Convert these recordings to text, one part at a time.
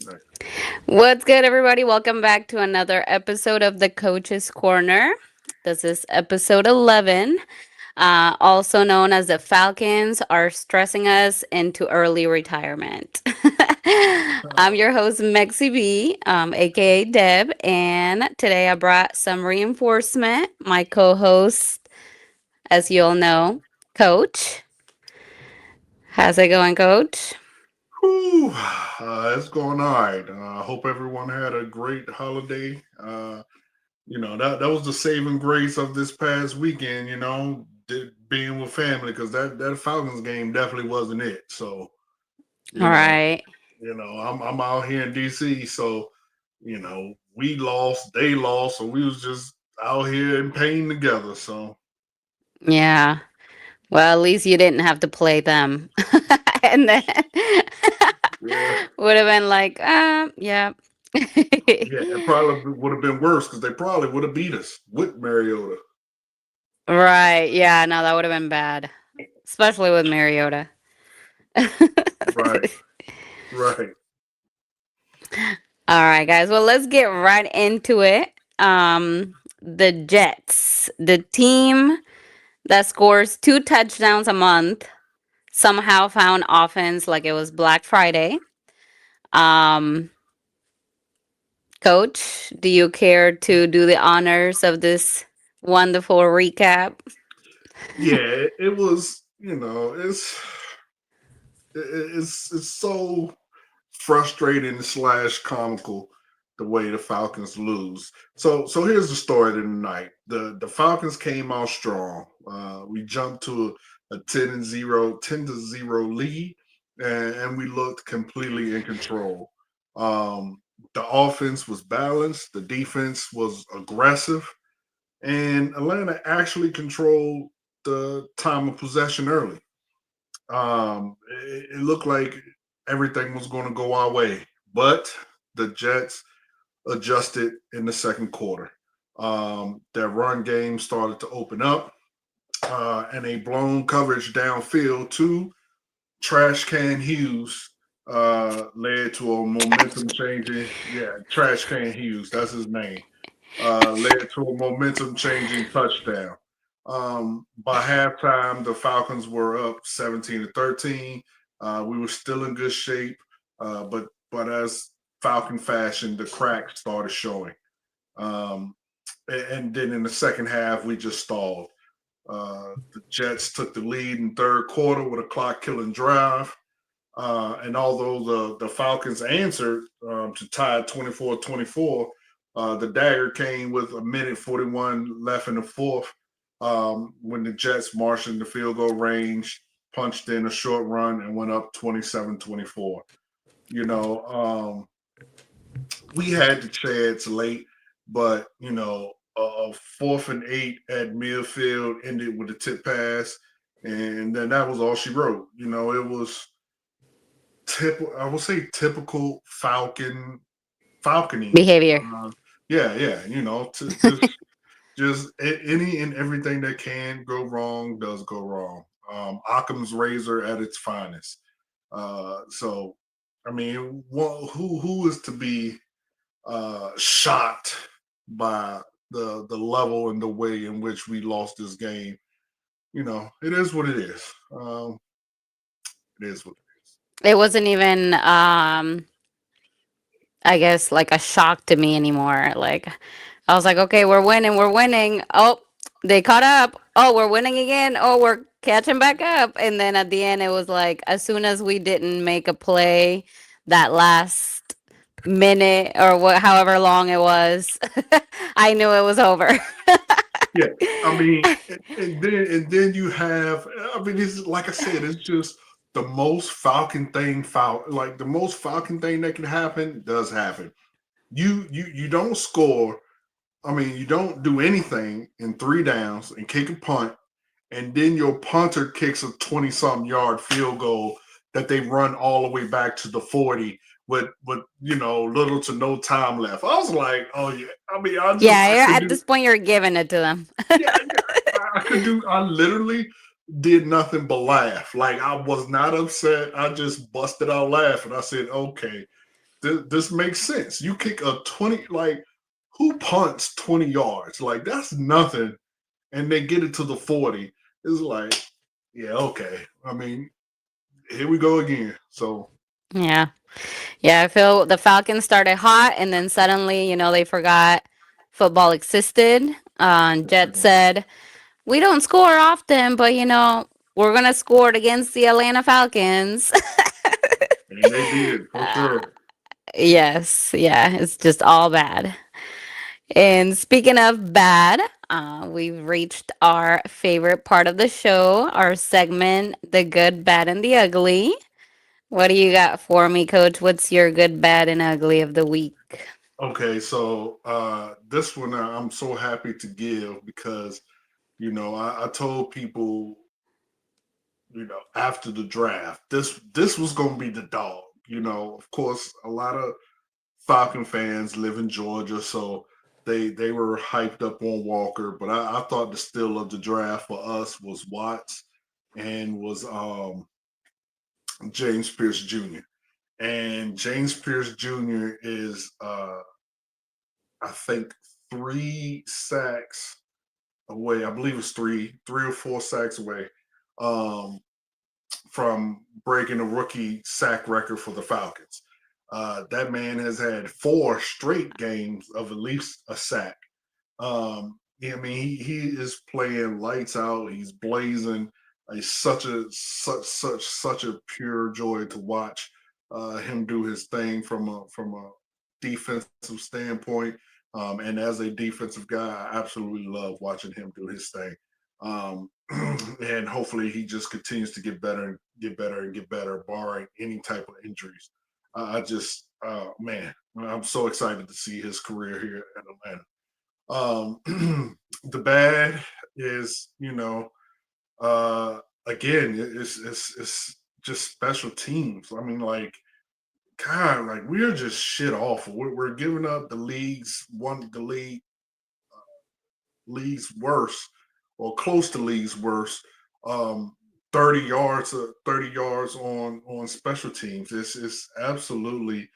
Right. What's good, everybody? Welcome back to another episode of the Coach's Corner. This is episode 11, also known as the Falcons are stressing us into early retirement. I'm Uh, your host, Mexi B, aka Deb, and today I brought some reinforcement. My co host, as you all know, Coach. How's it going, Coach? whew, it's going all right. I hope everyone had a great holiday. That was the saving grace of this past weekend. Being with family because that Falcons game definitely wasn't it. So you All know, right. I'm out here in DC, so we lost, they lost, so we was just out here in pain together. So Yeah. Well, at least you didn't have to play them. And then yeah, would have been like, yeah. yeah, it probably would have been worse because they probably would have beat us with Mariota. Right. Yeah, no, that would have been bad. Especially with Mariota. Right. Right. All right, guys. Well, let's get right into it. The Jets, the team that scores 2 touchdowns a month, somehow found offense like it was Black Friday. Um, Coach, do you care to do the honors of this wonderful recap? Yeah, it was. It's so frustrating slash comical the way the Falcons lose. So here's the story tonight. The Falcons came out strong. We jumped to a 10-0 lead, and we looked completely in control. The offense was balanced. The defense was aggressive and Atlanta actually controlled the time of possession early. It looked like everything was going to go our way, but the Jets adjusted in the second quarter. Their run game started to open up, and a blown coverage downfield to Trash Can Hughes led to a momentum changing. Yeah, Trash Can Hughes, that's his name. Led to a momentum changing touchdown. By halftime, the Falcons were up 17-13. We were still in good shape, but as Falcon fashion, the cracks started showing. Um, and then in the second half, we just stalled. The Jets took the lead in third quarter with a clock killing drive. And although the Falcons answered to tie 24-24, the dagger came with a minute 41 left in the fourth when the Jets marched into field goal range, punched in a short run, and went up 27-24. You know, we had the chance late, but, a 4th and 8 at midfield ended with a tip pass. And then that was all she wrote. It was I would say typical falconing. Behavior. Yeah, yeah. Any and everything that can go wrong does go wrong. Occam's razor at its finest. So, I mean, who is to be shocked by the level and the way in which we lost this game? It is what it is. It is what it is. It wasn't even, I guess, like a shock to me anymore. Like, I was like, okay, we're winning, we're winning. Oh, they caught up. Oh, we're winning again. Oh, we're catching back up. And then at the end, it was like, as soon as we didn't make a play that last minute or however long it was, I knew it was over. Yeah, I mean, and then you have. I mean, it's like I said, it's just the most Falcon thing. Like the most Falcon thing that can happen does happen. You don't score. I mean, you don't do anything in 3 downs and kick a punt, and then your punter kicks a 20-something yard field goal that they run all the way back to the 40 with little to no time left. I was like, oh yeah. I mean, Yeah, I could at do. this point, you're giving it to them. Yeah, yeah. I could do. I literally did nothing but laugh. Like I was not upset. I just busted out laughing. I said, "Okay." this makes sense. You kick a 20, like, who punts 20 yards? Like, that's nothing. And they get it to the 40. It's like, yeah, okay. I mean, here we go again. So, Yeah. Yeah, I feel the Falcons started hot and then suddenly, they forgot football existed. Jet said, "We don't score often, but we're going to score it against the Atlanta Falcons." and they did for uh, sure. yes. Yeah, it's just all bad. And speaking of bad, we've reached our favorite part of the show, our segment, The Good, Bad, and the Ugly. What do you got for me, Coach? What's your good, bad, and ugly of the week? Okay, so this one I'm so happy to give because I told people after the draft this was gonna be the dog. Of course, a lot of Falcon fans live in Georgia, so they were hyped up on Walker, but I thought the steal of the draft for us was Watts and was James Pierce Jr. And James Pierce Jr. is I think 3 sacks away. I believe it's three or four sacks away um, from breaking a rookie sack record for the Falcons. That man has had 4 straight games of at least a sack. Yeah, I mean, he is playing lights out. He's blazing. It's such a pure joy to watch him do his thing from a defensive standpoint. And as a defensive guy, I absolutely love watching him do his thing. Um, and hopefully he just continues to get better and get better and get better, barring any type of injuries. I just, man, I'm so excited to see his career here at Atlanta. The bad is, again, it's just special teams. I mean, like, God, like we are just shit awful. We're giving up the league's worst or close to league's worst. 30 yards on special teams. It's absolutely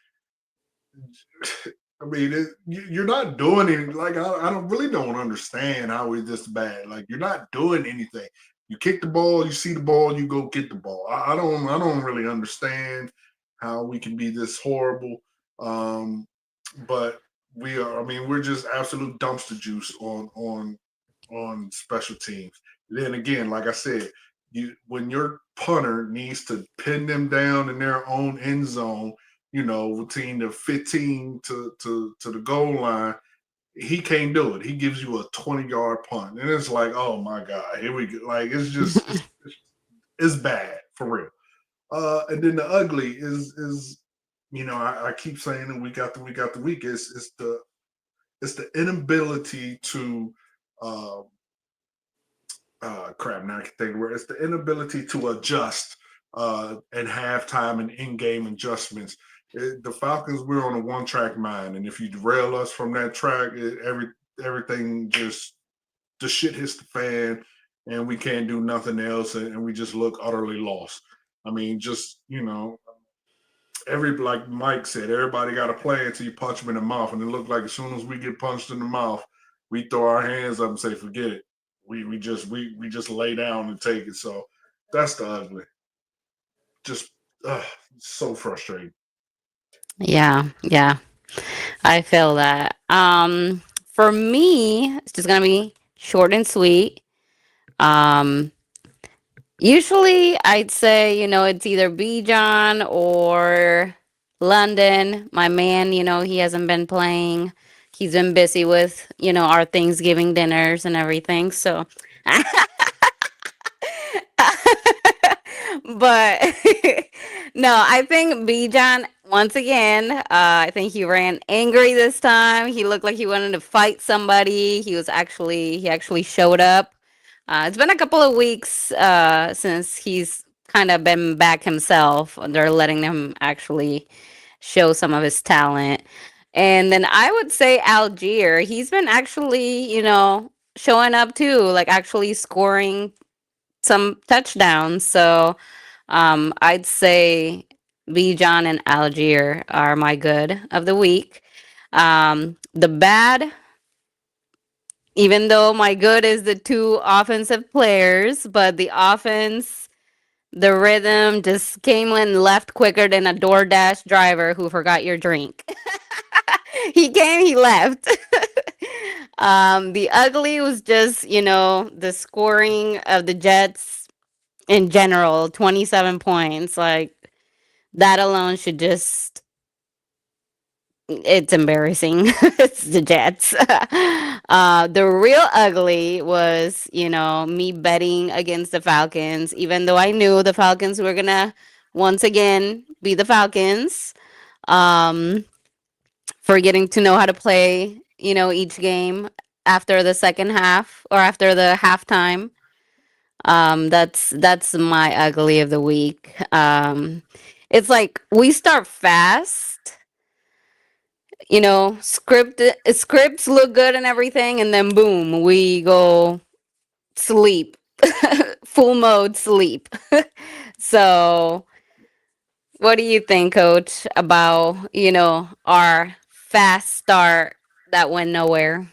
I mean, you're not doing anything. Like I don't really don't understand how we're this bad. Like you're not doing anything. You kick the ball, you see the ball, you go get the ball. I don't really understand how we can be this horrible. Um, but we are. I mean, we're just absolute dumpster juice on special teams. Then again, like I said, when your punter needs to pin them down in their own end zone, between the 15 to the goal line, he can't do it. He gives you a 20-yard punt, and it's like, oh my god, here we go. Like it's bad for real. And then the ugly is I keep saying it week after week. It's the inability to uh, crap. Now I can think where it's the inability to adjust at halftime and in-game adjustments. The Falcons, we're on a one-track mind, and if you derail us from that track, everything just the shit hits the fan, and we can't do nothing else, and we just look utterly lost. I mean, just every like Mike said, everybody got a play until you punch them in the mouth, and it looked like as soon as we get punched in the mouth, we throw our hands up and say, "Forget it." We just lay down and take it. So that's the ugly. Just so frustrating. Yeah, yeah, I feel that. For me, it's just gonna be short and sweet. Um, Usually, I'd say, it's either B. John or London. My man, he hasn't been playing. He's been busy with, our Thanksgiving dinners and everything. So, but no, I think B. John, once again, I think he ran angry this time. He looked like he wanted to fight somebody. He actually showed up. It's been a couple of weeks since he's kind of been back himself. They're letting him actually show some of his talent. And then I would say Algier, he's been actually, showing up too, like actually scoring some touchdowns. So I'd say Bijan and Algier are my good of the week. The bad, even though my good is the two offensive players, but the offense, the rhythm just came and left quicker than a DoorDash driver who forgot your drink. He came, he left. The ugly was just, the scoring of the Jets in general, 27 points. Like, that alone should just, it's embarrassing. It's the Jets. The real ugly was, me betting against the Falcons, even though I knew the Falcons were going to once again be the Falcons. Um, Forgetting to know how to play, each game after the second half or after the halftime. That's my ugly of the week. It's like we start fast, scripts look good and everything, and then boom, we go sleep, full mode sleep. So, what do you think, Coach, about our fast start that went nowhere?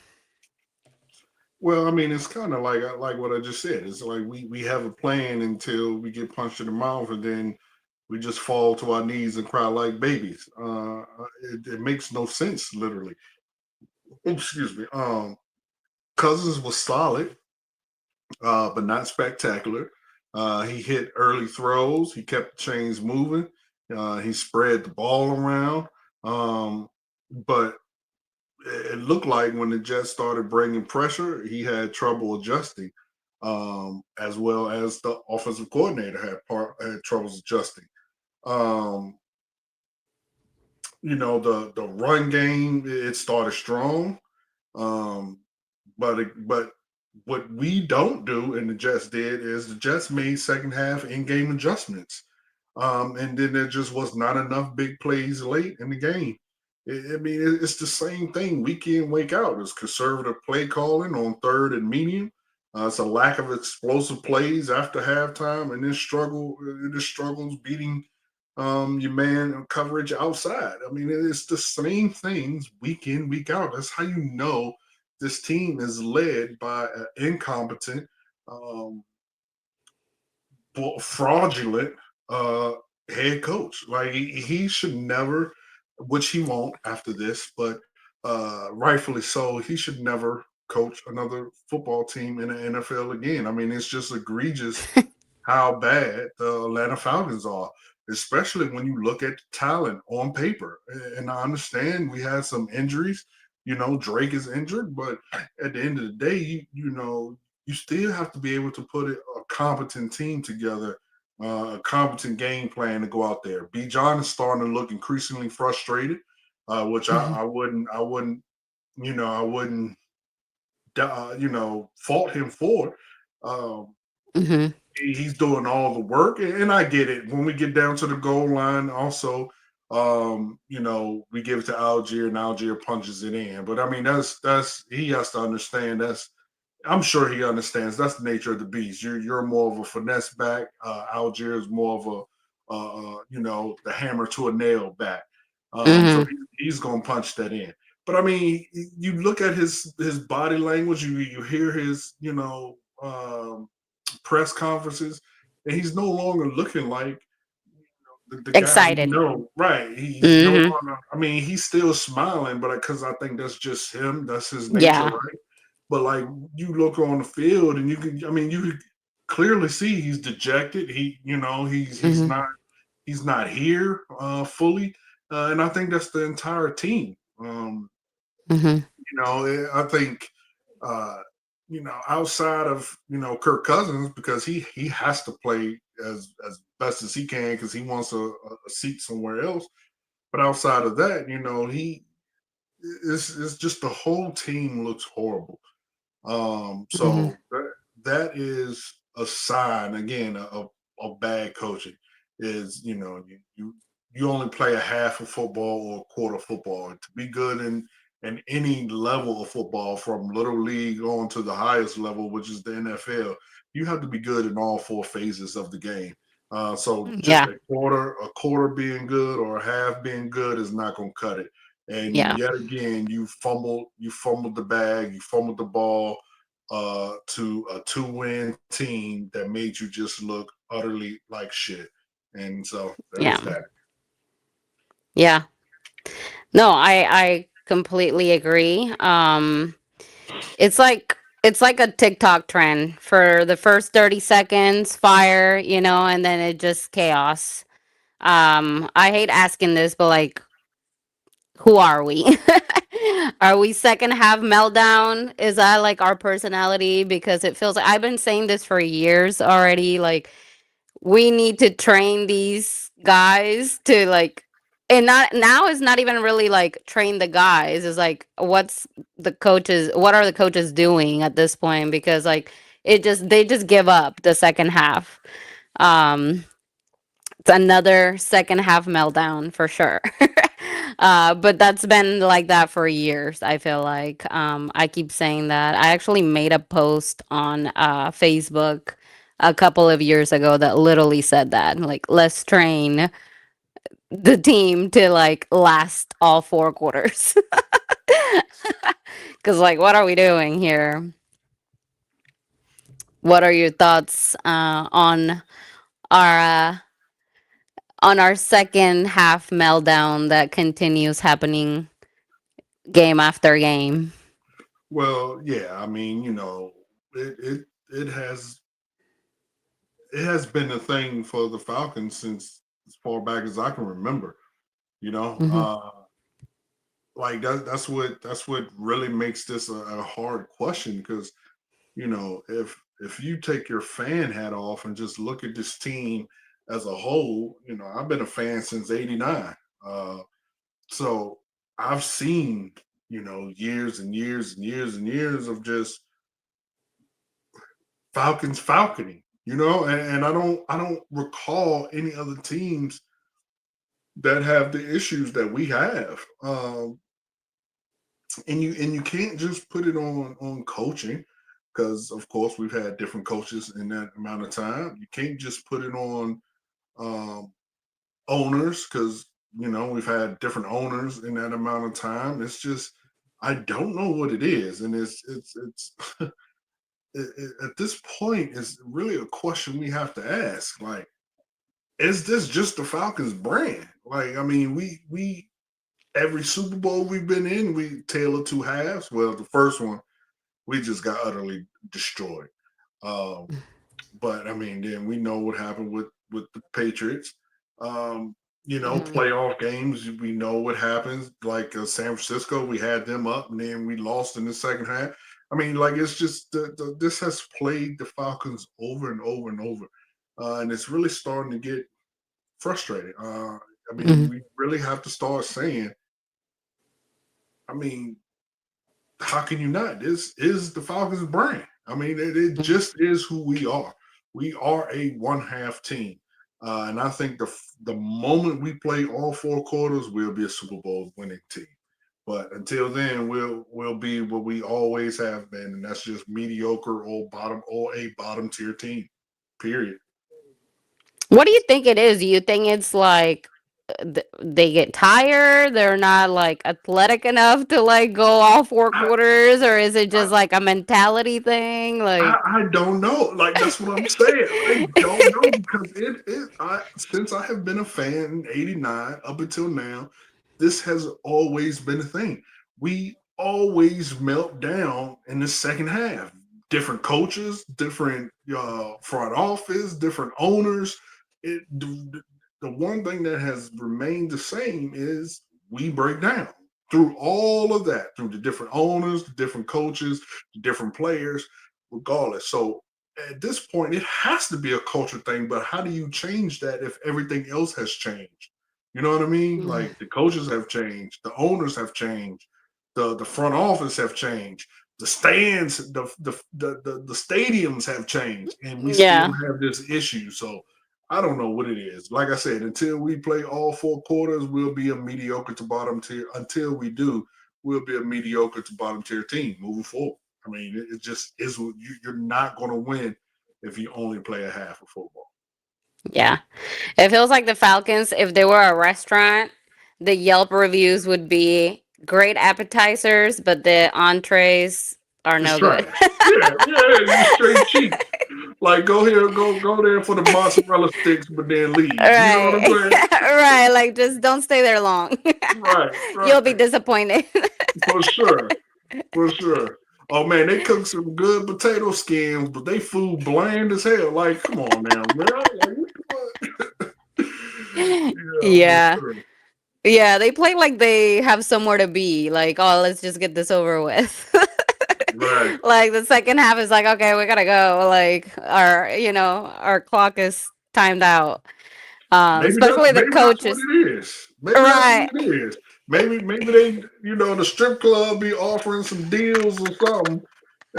Well, I mean, it's kind of like what I just said. It's like we have a plan until we get punched in the mouth, and then we just fall to our knees and cry like babies. It makes no sense, literally. Excuse me. Cousins was solid, but not spectacular. He hit early throws. He kept the chains moving. He spread the ball around. But it looked like when the Jets started bringing pressure, he had trouble adjusting, as well as the offensive coordinator had troubles adjusting. Um, the run game, it started strong, um, but what we don't do and the Jets did is the Jets made second half in game adjustments, and then there just was not enough big plays late in the game. I mean, it's the same thing week in, week out. It's conservative play calling on third and medium. It's a lack of explosive plays after halftime, and this struggles beating your man coverage outside. I mean, it's the same things week in, week out. That's how you know this team is led by an incompetent, um, fraudulent uh, head coach. Like he should never, which he won't after this, but rightfully so, he should never coach another football team in the NFL again. I mean, it's just egregious how bad the Atlanta Falcons are, especially when you look at the talent on paper. And I understand we had some injuries. Drake is injured, but at the end of the day, you still have to be able to put a competent team together, a competent game plan to go out there. B. John is starting to look increasingly frustrated, which Hmm. I wouldn't, fault him for. Um, Hmm. he's doing all the work, and I get it. When we get down to the goal line, also, we give it to Algier, and Algier punches it in. But I mean, that's he has to understand. I'm sure he understands. That's the nature of the beast. You're more of a finesse back. Algier is more of the hammer to a nail back. So Hmm. he's gonna punch that in. But I mean, you look at his body language. You hear his press conferences, and he's no longer looking like the guy we Excited. know. Right? He's no Hmm. longer. I mean, he's still smiling, but because I think that's just him. That's his nature, Yeah. right? But like you look on the field, and you could clearly see he's dejected. Hmm. He's not here fully, and I think that's the entire team. Hmm. I think, uh, outside of Kirk Cousins, because he has to play as best as he can because he wants a seat somewhere else. But outside of that, he it's just the whole team looks horrible. Hmm. So that is a sign again of bad coaching. Is you only play a half of football or a quarter of football. And to be good in any level of football, from little league on to the highest level, which is the NFL, you have to be good in all four phases of the game. So just Yeah. a quarter being good or a half being good is not going to cut it. And Yeah. yet again, you fumbled the bag, you fumbled the ball to a two-win team that made you just look utterly like shit. And so there's Yeah. that. Yeah. No, I completely agree. It's like a TikTok trend for the first 30 seconds, fire, and then it just chaos. I hate asking this, but like, who are we? Are we second half meltdown? Is that like our personality? Because it feels like I've been saying this for years already. Like, we need to train these guys to like, and not now is not even really like train the guys. It's like, what are the coaches doing at this point? Because like, they just give up the second half. Um, it's another second half meltdown for sure. But that's been like that for years. I feel like I keep saying that. I actually made a post on Facebook a couple of years ago that literally said that. Like, let's train the team to like last all 4 quarters. Because like, what are we doing here? What are your thoughts our uh, on our second half meltdown that continues happening game after game? Well, yeah, I mean, it has been a thing for the Falcons since as far back as I can remember. You know, Hmm. like that's what really makes this a hard question because if you take your fan hat off and just look at this team as a whole, I've been a fan since '89, uh, so I've seen years and years and years and years of just Falcons falconing, and I don't recall any other teams that have the issues that we have. And you can't just put it on coaching because of course we've had different coaches in that amount of time. You can't just put it on um, owners because we've had different owners in that amount of time. It's just I don't know what it is, and it's at this point it's really a question we have to ask. Like, is this just the Falcons brand? Like, I mean, we every Super Bowl we've been in, we tailor two halves. Well, the first one we just got utterly destroyed. Um, but I mean, then we know what happened with the Patriots. Um, Hmm. playoff games, we know what happens. Like San Francisco, we had them up, and then we lost in the second half. I mean, like it's just this has played the Falcons over and over and over, and it's really starting to get frustrating. I mean, Hmm. we really have to start saying, I mean, how can you not? This is the Falcons brand. I mean, it just is who we are. We are a one half team. And I think the moment we play all 4 quarters, we'll be a Super Bowl winning team. But until then, we'll be what we always have been, and that's just mediocre or a bottom tier team. Period. What do you think it is? Do you think it's like they get tired? They're not like athletic enough to like go all 4 quarters, or is it I, just like a mentality thing? Like, I don't know. Like that's what I'm saying. I don't know because since I have been a fan in '89 up until now, this has always been a thing. We always melt down in the second half. Different coaches, different front office, different owners. The one thing that has remained the same is we break down through all of that, through the different owners, the different coaches, the different players regardless. So at this point, it has to be a culture thing. But how do you change that if everything else has changed? You know what I mean? mm, Like the coaches have changed, the owners have changed, the front office have changed, the stands, the stadiums have changed, and we still yeah. have this issue. So I don't know what it is. Like I said, until we play all 4 quarters, we'll be a mediocre to bottom tier. Until we do, we'll be a mediocre to bottom tier team moving forward. I mean, it just is. You're not going to win if you only play a half of football. Yeah. It feels like the Falcons, if they were a restaurant, the Yelp reviews would be great appetizers, but the entrees are It's no good. trash. Yeah, yeah, you straight cheap. Like go here, go there for the mozzarella sticks, but then leave. You know what I'm Right. saying? Right. Like, just don't stay there long. Right, You'll be right. disappointed. For sure. For sure. Oh man, they cook some good potato skins, but they food bland as hell. Like, come on now, man. Like, what? Yeah, for Yeah. sure. Yeah. They play like they have somewhere to be. Like, oh, let's just get this over with. Right. Like, the second half is like, okay, we gotta go. Like, our clock is timed out. Especially the Maybe that's what coaches. it is. Maybe that's Right. what it is. Maybe they the strip club be offering some deals or something,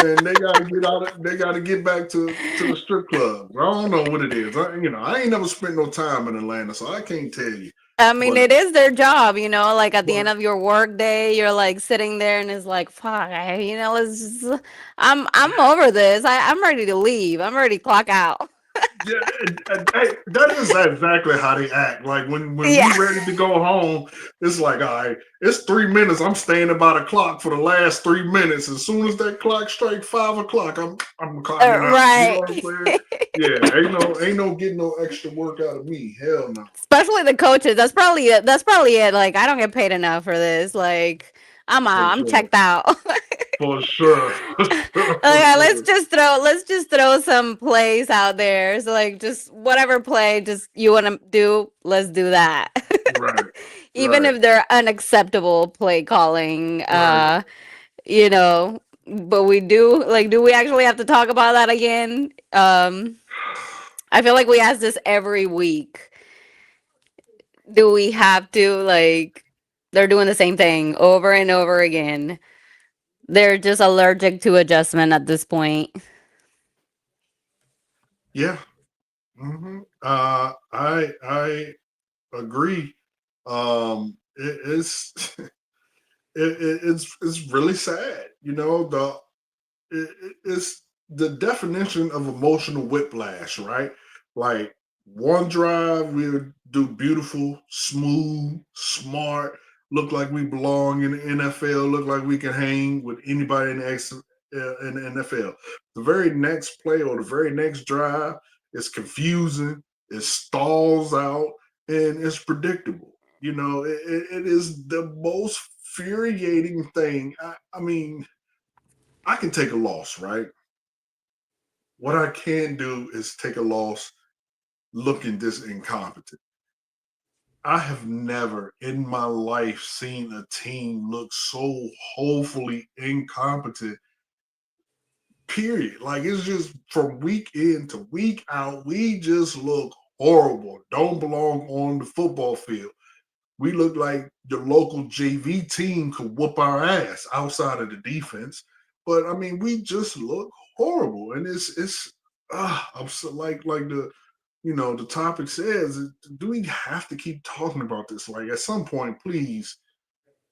and they gotta get out. They gotta get back to the strip club. I don't know what it is. I ain't never spent no time in Atlanta, so I can't tell you. I mean, But it is their job, like at the but end of your work day, you're like sitting there and it's like, fuck, I'm over this. I'm ready to leave. I'm ready to clock out. yeah, that is exactly how they act. Like when we Yeah. ready to go home, it's like, all right, it's 3 minutes. I'm standing by the clock for the last 3 minutes. As soon as that clock strikes 5 o'clock, I'm clocking out. You know Right. what I'm saying? Yeah, ain't no getting no extra work out of me. Hell no. Especially the coaches. That's probably it. That's probably it. Like, I don't get paid enough for this. Like, I'm For out. I'm sure. checked out. For sure. For sure. For Okay, sure. let's just throw some plays out there. So, like, just whatever play just you want to do, let's do that. Right. Even Right. if they're unacceptable play calling, Right. you know, but do we actually have to talk about that again? I feel like we ask this every week. Do we have to, like, they're doing the same thing over and over again. They're just allergic to adjustment at this point. Yeah. I agree. It's it's really sad. It's the definition of emotional whiplash, right? Like one drive, we'll do beautiful, smooth, smart, look like we belong in the NFL, look like we can hang with anybody in the NFL. The very next play or the very next drive is confusing, it stalls out, and it's predictable. It is the most infuriating thing. I mean, I can take a loss, right? What I can do is take a loss looking this incompetent. I have never in my life seen a team look so hopefully incompetent, period. Like it's just from week in to week out, we just look horrible. Don't belong on the football field. We look like your local JV team could whoop our ass outside of the defense. But I mean, we just look horrible, and it's I'm so like the topic says. Do we have to keep talking about this? Like at some point, please,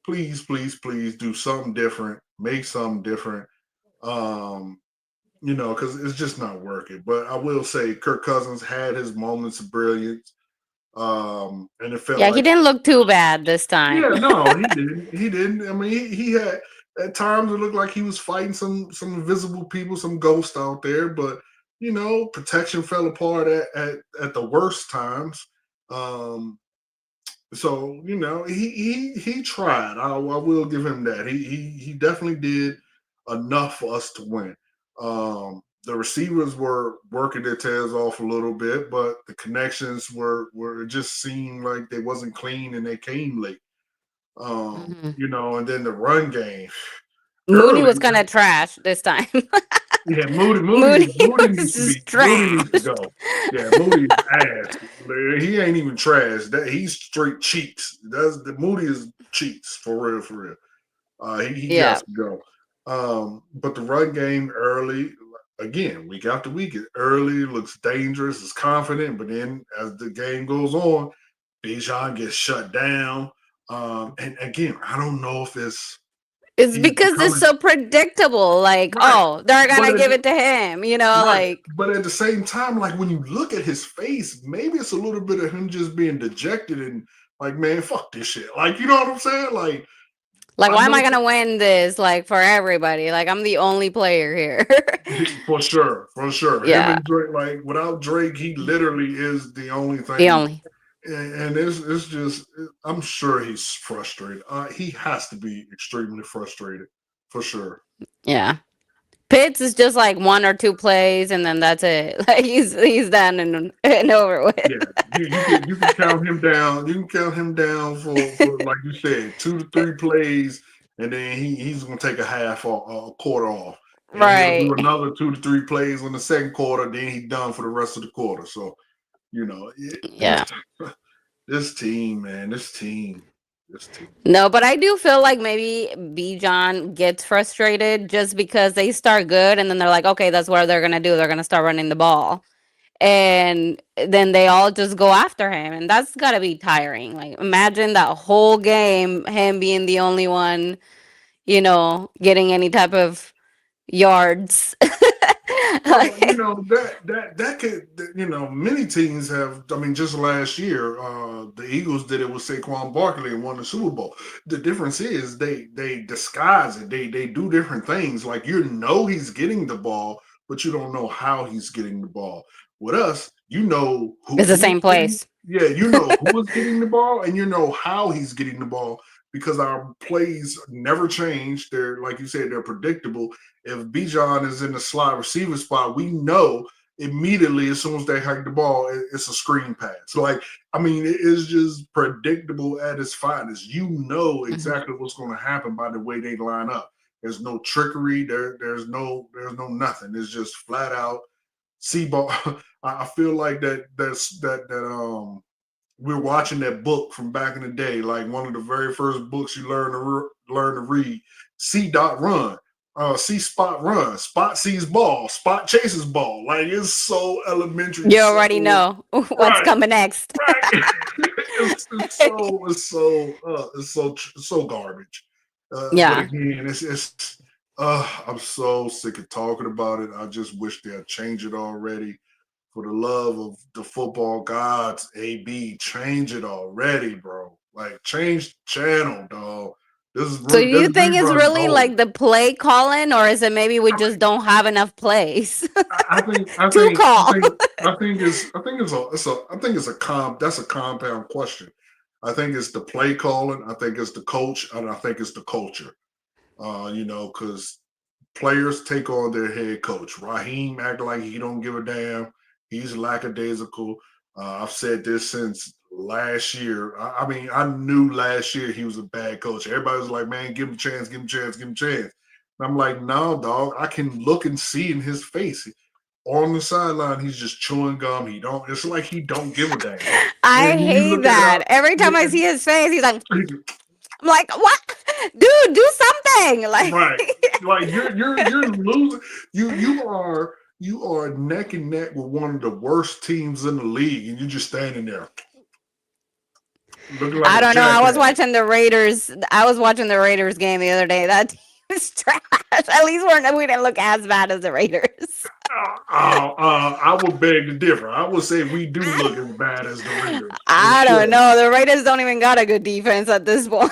please, please, please do something different. Make something different. Um, because it's just not working. But I will say, Kirk Cousins had his moments of brilliance. And it felt Yeah, he like didn't look too bad this time. yeah, no, he didn't. He didn't. I mean, he had at times it looked like he was fighting some invisible people, some ghosts out there, but protection fell apart at the worst times. Um, so he tried. I will give him that. He definitely did enough for us to win. The receivers were working their tails off a little bit, but the connections were just seemed like they wasn't clean and they came late. Mhm. And then the run game Mooney early. was kind of trash this time. Yeah, Moody, Mooney Needs was to be just Moody needs to trash. go. Yeah, Moody is ass. He ain't even trash. That he's straight cheats. That's the Moody is cheats for real, for real. He got Yeah. to go. But the run game early, again, week after week, it early looks dangerous, it's confident, but then as the game goes on, Bijan gets shut down. And again, I don't know if it's It's He's because it's becoming so predictable. Like, right. oh, they're But gonna give it to him. right. Like But at the same time, like when you look at his face, maybe it's a little bit of him just being dejected and like, man, fuck this shit. Like, you know what I'm saying? Like, Like, I why am know I gonna win this? Like for everybody. Like I'm the only player here. for sure, for sure. Him Yeah, and Drake, like without Drake, he literally is the only the thing. only. And it's just, I'm sure he's frustrated. He has to be extremely frustrated, for sure. Yeah. Pitts is just like one or two plays, and then that's it. Like he's done and over with. Yeah, you can count him down. You can count him down for like you said, 2 to 3 plays, and then he's gonna take a half or a quarter off, and he'll do Right. another 2 to 3 plays in the second quarter. Then he's done for the rest of the quarter. So Yeah. this team, man, this team. No, but I do feel like maybe B John gets frustrated just because they start good and then they're like, okay, that's what they're gonna do. They're gonna start running the ball. And then they all just go after him. And that's gotta be tiring. Like imagine that whole game, him being the only one, getting any type of yards. Well, Like, that could, many teams have. I mean, just last year, the Eagles did it with Saquon Barkley and won the Super Bowl. The difference is they disguise it. They do different things. Like he's getting the ball, but you don't know how he's getting the ball. With us, you know it's the who's same getting. place. Yeah, you know who is getting the ball, and you know how he's getting the ball because our plays never change. They're like you said, they're predictable. If Bijan is in the slot receiver spot, we know immediately as soon as they hike the ball, it's a screen pass. So, like, I mean, it is just predictable at its finest. You know Mhm. exactly what's going to happen by the way they line up. There's no trickery. There's no nothing. It's just flat out see ball. I feel like that we're watching that book from back in the day, like one of the very first books you learn to read. See dot run, see spot run, spot sees ball, spot chases ball. Like it's so elementary, You so already know what's right, coming next. right. It's so garbage. But Yeah. again, I'm so sick of talking about it. I just wish they'd change it already. For the love of the football gods, AB, change it already, bro. Like change the channel, dog. So This you think it's rerun is really old. like the play calling, or is it maybe we I just mean, don't have enough plays I think, I to think, I call? think, I think it's that's a compound question. I think it's the play calling. I think it's the coach, and I think it's the culture. Because players take on their head coach. Raheem act like he don't give a damn. He's lackadaisical. I've said this since last year. I mean, I knew last year he was a bad coach. Everybody was like, man, give him a chance, give him a chance, give him a chance. And I'm like, no, dog. I can look and see in his face. On the sideline, he's just chewing gum. He don't. It's like he don't give a damn. I And then you hate look at that. Every time I see his face, he's like, yeah, I'm like, what? Dude, do something. Like, right. Like you're losing. You are neck and neck with one of the worst teams in the league, and you're just standing there looking like I a don't know. I was jackass. watching the Raiders. I was watching the Raiders game the other day. That team was trash. At least we didn't look as bad as the Raiders. I would beg to differ. I would say we do look as bad as the Raiders for I don't sure. know. The Raiders don't even got a good defense at this point.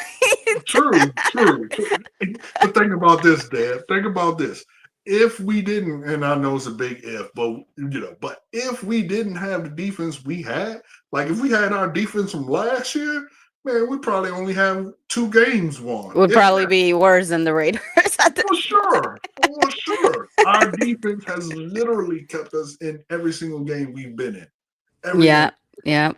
True. But think about this, Dad. Think about this. If we didn't, and I know it's a big if, but if we didn't have the defense we had, like if we had our defense from last year, man, we probably only have 2 games won. Would If probably that, be worse than the Raiders at this for point. sure, for sure. Our defense has literally kept us in every single game we've been in. Every game. Yeah, yeah,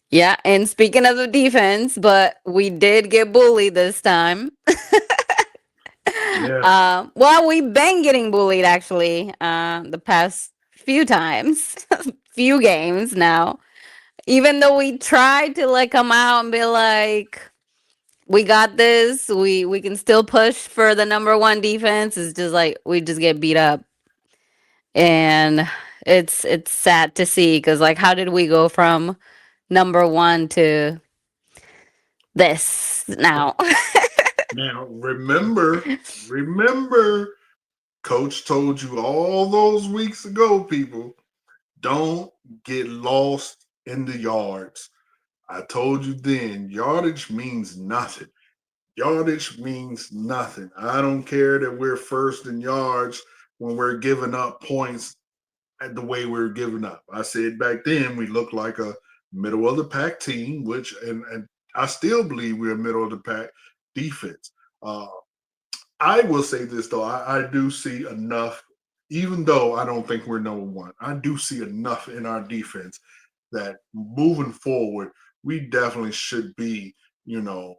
yeah. And speaking of the defense, but we did get bullied this time. Yeah. Well, we've been getting bullied actually the past few times, few games now. Even though we tried to like come out and be like, we got this, we can still push for the number one defense. It's just like we just get beat up, and it's sad to see because like how did we go from number one to this now? Now, remember, Coach told you all those weeks ago, people, don't get lost in the yards. I told you then, yardage means nothing. Yardage means nothing. I don't care that we're first in yards when we're giving up points at the way we're giving up. I said back then we looked like a middle of the pack team, which and I still believe we're a middle of the pack defense. Uh, I will say this though, I do see enough, even though I don't think we're number one. I do see enough in our defense that moving forward, we definitely should be, you know,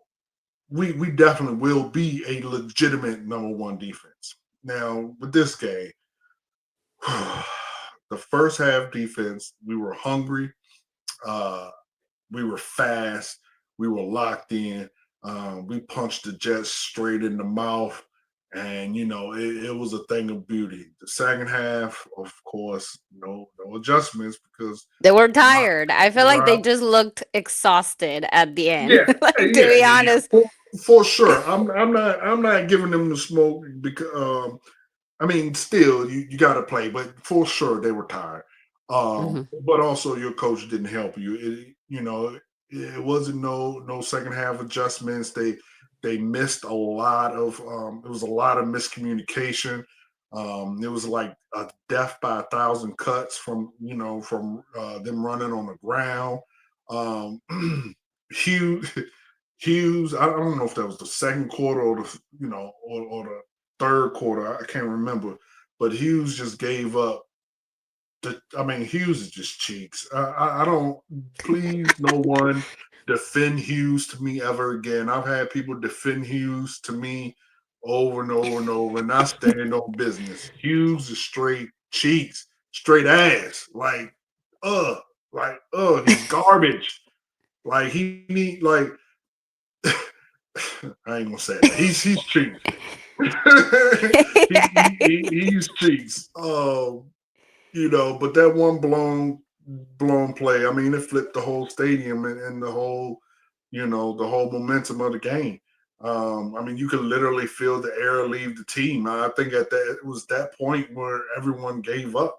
we definitely will be a legitimate number one defense. Now with this game, the first half defense, we were hungry, uh, we were fast, we were locked in. We punched the Jets straight in the mouth, and it was a thing of beauty. The second half, of course, no adjustments because They were Rob, tired. I feel like they Rob just looked exhausted at the end. yeah, Like, to yeah, be yeah, yeah. honest. For sure. I'm not giving them the smoke because I mean, still, you got to play, but for sure they were tired. Hmm. But also your coach didn't help you. It wasn't no second half adjustments. They missed a lot of. It was a lot of miscommunication. It was like a death by a thousand cuts from them running on the ground. Um, Hughes, Hughes. I don't know if that was the second quarter or or the third quarter. I can't remember, but Hughes just gave up. I mean, Hughes is just cheeks. I don't. Please, no one defend Hughes to me ever again. I've had people defend Hughes to me over and over and over, and I stand on business. Hughes is straight cheeks, straight ass. Uh, he's garbage. Like he need like I ain't gonna say that. He's cheeks. He's cheeks. But that one blown play, I mean, it flipped the whole stadium and the whole momentum of the game. I mean, you could literally feel the air leave the team. I think at that it was that point where everyone gave up.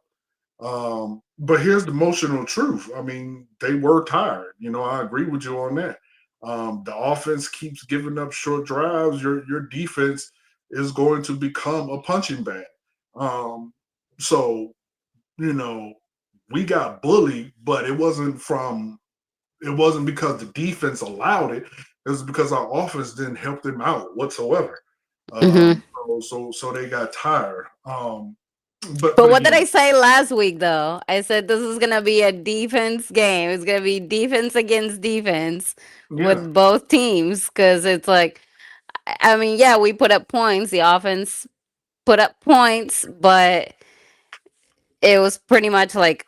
But here's the emotional truth. I mean, they were tired. I agree with you on that. The offense keeps giving up short drives. Your defense is going to become a punching bag. Um, so you know, we got bullied, but it wasn't because the defense allowed it. It was because our offense didn't help them out whatsoever. Hmm. So they got tired. But But but what did I again, say last week, though? I said this is going to be a defense game. It's going to be defense against defense yeah. with both teams because it's like, I mean, yeah, we put up points. The offense put up points, but it was pretty much like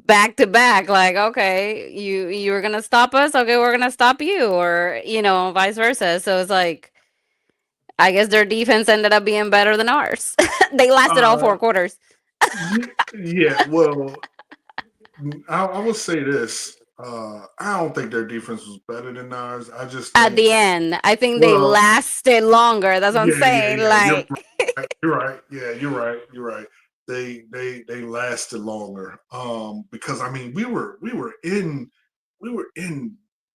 back to back. Like, okay, you were gonna stop us, okay, we're gonna stop you, or vice versa. So it's like, I guess their defense ended up being better than ours. They lasted all Uh, 4 quarters. yeah. Well, I will say this. I don't think their defense was better than ours. I just At think, the end, I think they well, lasted longer. That's what I'm yeah, yeah, saying. yeah. You're Like, right. You're right. Yeah, you're right. You're right. They lasted longer. Because I mean we were in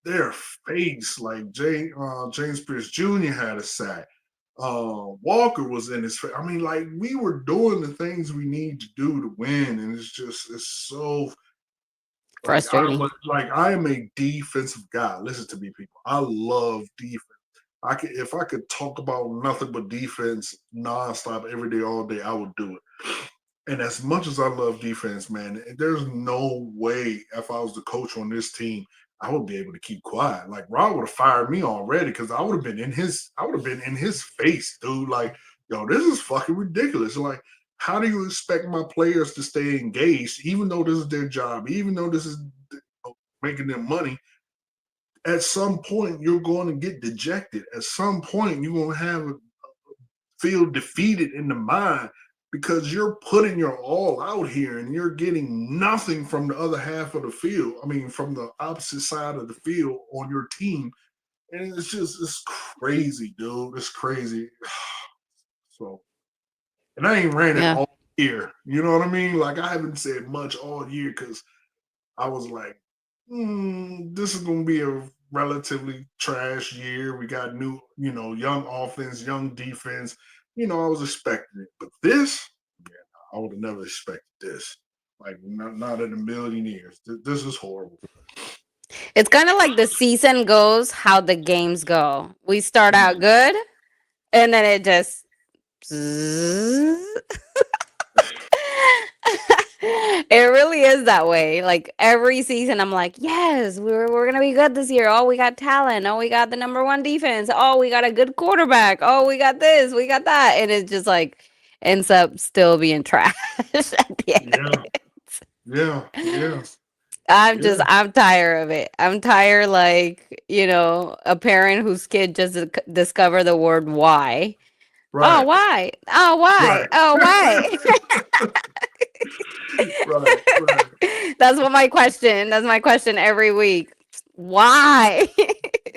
their face. Like James Pierce Jr. had a sack. Walker was in his face. I mean, like we were doing the things we need to do to win, and it's so like frustrating. I am a defensive guy. Listen to me, people. I love defense. If I could talk about nothing but defense nonstop every day, all day, I would do it. And as much as I love defense, man, there's no way if I was the coach on this team, I would be able to keep quiet. Like Rob would have fired me already because I would have been in his face, dude. Like, yo, this is fucking ridiculous. Like, how do you expect my players to stay engaged, even though this is their job, even though this is making them money? At some point, you're going to get dejected. At some point, you're going to feel defeated in the mind because you're putting your all out here and you're getting nothing from the other half of the field. I mean, from the opposite side of the field on your team. and it's crazy, dude. It's crazy. So, and I ain't ran it Yeah. all year. You know what I mean? Like I haven't said much all year because I was like, this is gonna be a relatively trash year. We got new, young offense, young defense. I was expecting it, but this, yeah, I would have never expected this. Like not in a million years. This is horrible. It's kind of like the season goes how the games go. We start out Yeah. good, and then it just it really is that way. Like every season, I'm like, yes, we're gonna be good this year. Oh, we got talent. Oh, we got the number one defense. Oh, we got a good quarterback. Oh, we got this. We got that. And it just like ends up still being trash at the end of Yeah, yeah, yeah, it. yeah. I'm tired of it. I'm tired, like, a parent whose kid just discover the word why. Oh, Right, why? Oh, why? right, Oh, why? right, right, That's my question every week. Why?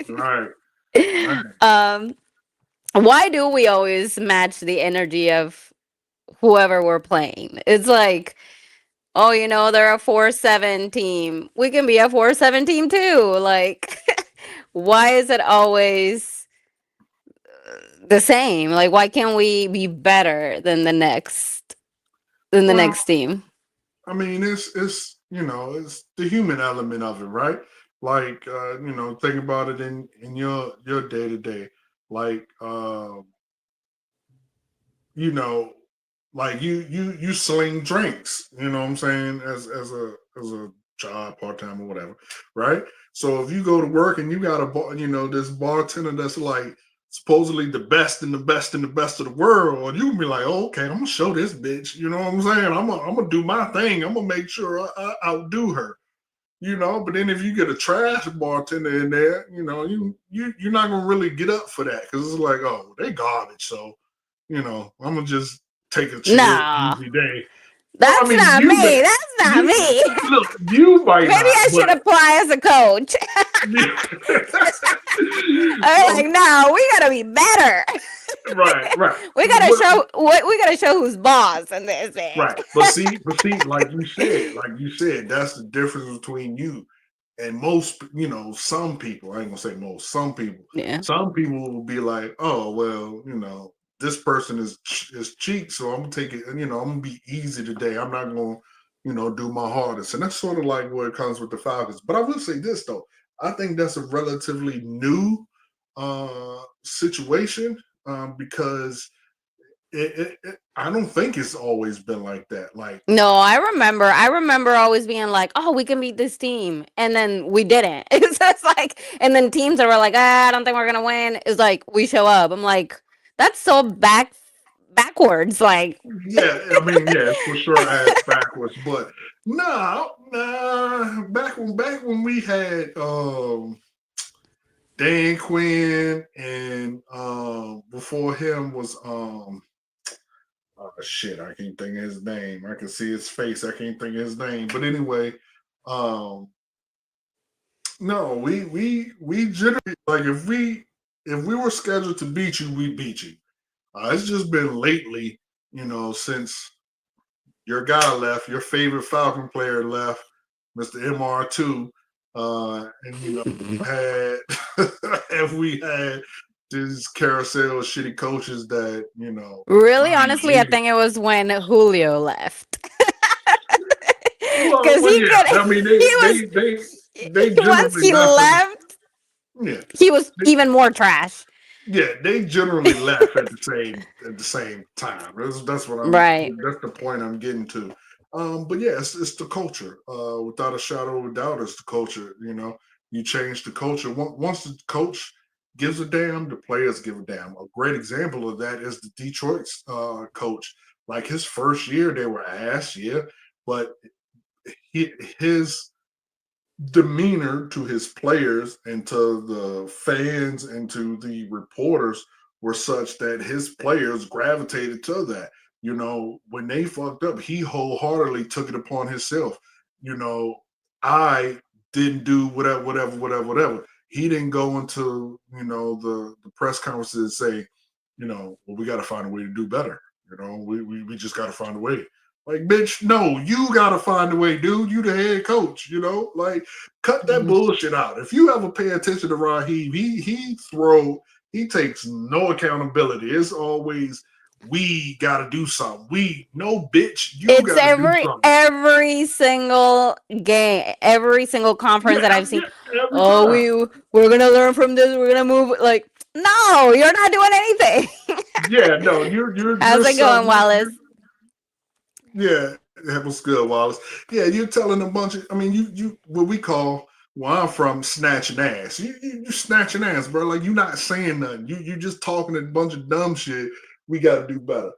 right, right. um, why do we always match the energy of whoever we're playing? It's like, oh, they're a 4-7 team. We can be a 4-7 team too. Like, why is it always the same? Like, why can't we be better than the Well, next team? I mean, it's it's the human element of it, right? Like, think about it in your day to day. Like, you know, like you sling drinks. You know what I'm saying? As a job, part time or whatever, right? So if you go to work and you got a this bartender that's like supposedly the best and the best and the best of the world, you can be like, oh, okay, I'm gonna show this bitch. You know what I'm saying? I'm gonna do my thing. I'm gonna make sure I outdo her. But then if you get a trash bartender in there, you're not gonna really get up for that because it's like, oh, they garbage. So, I'm gonna just take a chill, No, easy day. Well, I that's mean, not me. That's not you me. look, you might Maybe not, I but should apply as a coach. I'm well, like, no, we gotta be better. right, right. we gotta But show we gotta show who's boss in this thing. right. But see, like you said, that's the difference between you and most, some people. I ain't gonna say most. Some people. Yeah. Some people will be like, oh well, this person is cheap, so I'm gonna take it. And I'm gonna be easy today. I'm not gonna, do my hardest. And that's sort of like where it comes with the Falcons. But I will say this though, I think that's a relatively new situation because I don't think it's always been like that. Like, No, I remember always being like, "Oh, we can beat this team," and then we didn't. It's just like, and then teams that were like, "I don't think we're gonna win." It's like we show up. I'm like, that's so backwards. Like, yeah, I mean, yeah, for sure, ass backwards. But nah, back when we had Dan Quinn and before him was oh, shit, I can't think of his name. I can see his face. I can't think of his name. But anyway, um, no, we generally like if we were scheduled to beat you, we beat you. It's just been lately, since your guy left, your favorite Falcon player left, Mr. MR2, and had and we had this carousel of shitty coaches that really, I honestly, I hated. think it was when Julio left Well, because well, he yeah. could. I mean, He was they once generally he left at the left, yeah. he was They, even more trash. Yeah, they generally laugh at the same time. That's what I'm. Right. That's the point I'm getting to. But yeah, it's the culture. Without a shadow of a doubt, it's the culture. You change the culture. Once the coach gives a damn, the players give a damn. A great example of that is the Detroit coach. Like his first year, they were ass, yeah, but his demeanor to his players and to the fans and to the reporters were such that his players gravitated to that. When they fucked up, he wholeheartedly took it upon himself. I didn't do whatever, whatever, whatever, whatever. he didn't go into the press conferences and say, well, we got to find a way to do better. We just got to find a way. Like, bitch, no, you got to find a way, dude. You the head coach, like, cut that Mhm. bullshit out. If you ever pay attention to Raheem, he takes no accountability. It's always, we got to do something. No, bitch, you It's got to do something. every single game, every single conference that Yeah, I've seen. every Oh, time. we're gonna learn from this. We're gonna move. Like, no, you're not doing anything. Yeah, no, you're How's it going, something. Wallace? Yeah, that was good, Wallace. Yeah, you're telling a bunch of. I mean, you what we call where I'm from snatching ass. You snatching ass, bro. Like, you not saying nothing. You just talking a bunch of dumb shit. We got to do better.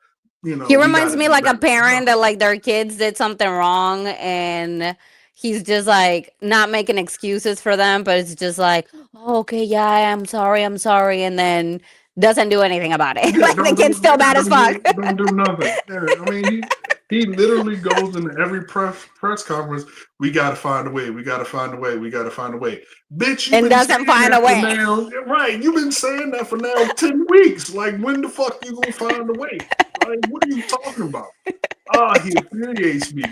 He We got reminds to me do like a better. No. parent that like their kids did something wrong and he's just like not making excuses for them, but it's just like, oh, okay, yeah, I'm sorry, and then doesn't do anything about it. Yeah, Like the kid's still bad as fuck. don't do nothing. Yeah, I mean, he literally goes into every press conference. We got to find a way. We got to find a way. We got to find a way. Bitch, you've And been doesn't saying find a that for way. now. Right, you've been saying that for now 10 weeks. Like, when the fuck you gonna find a way? Like, what are you talking about? He infuriates me,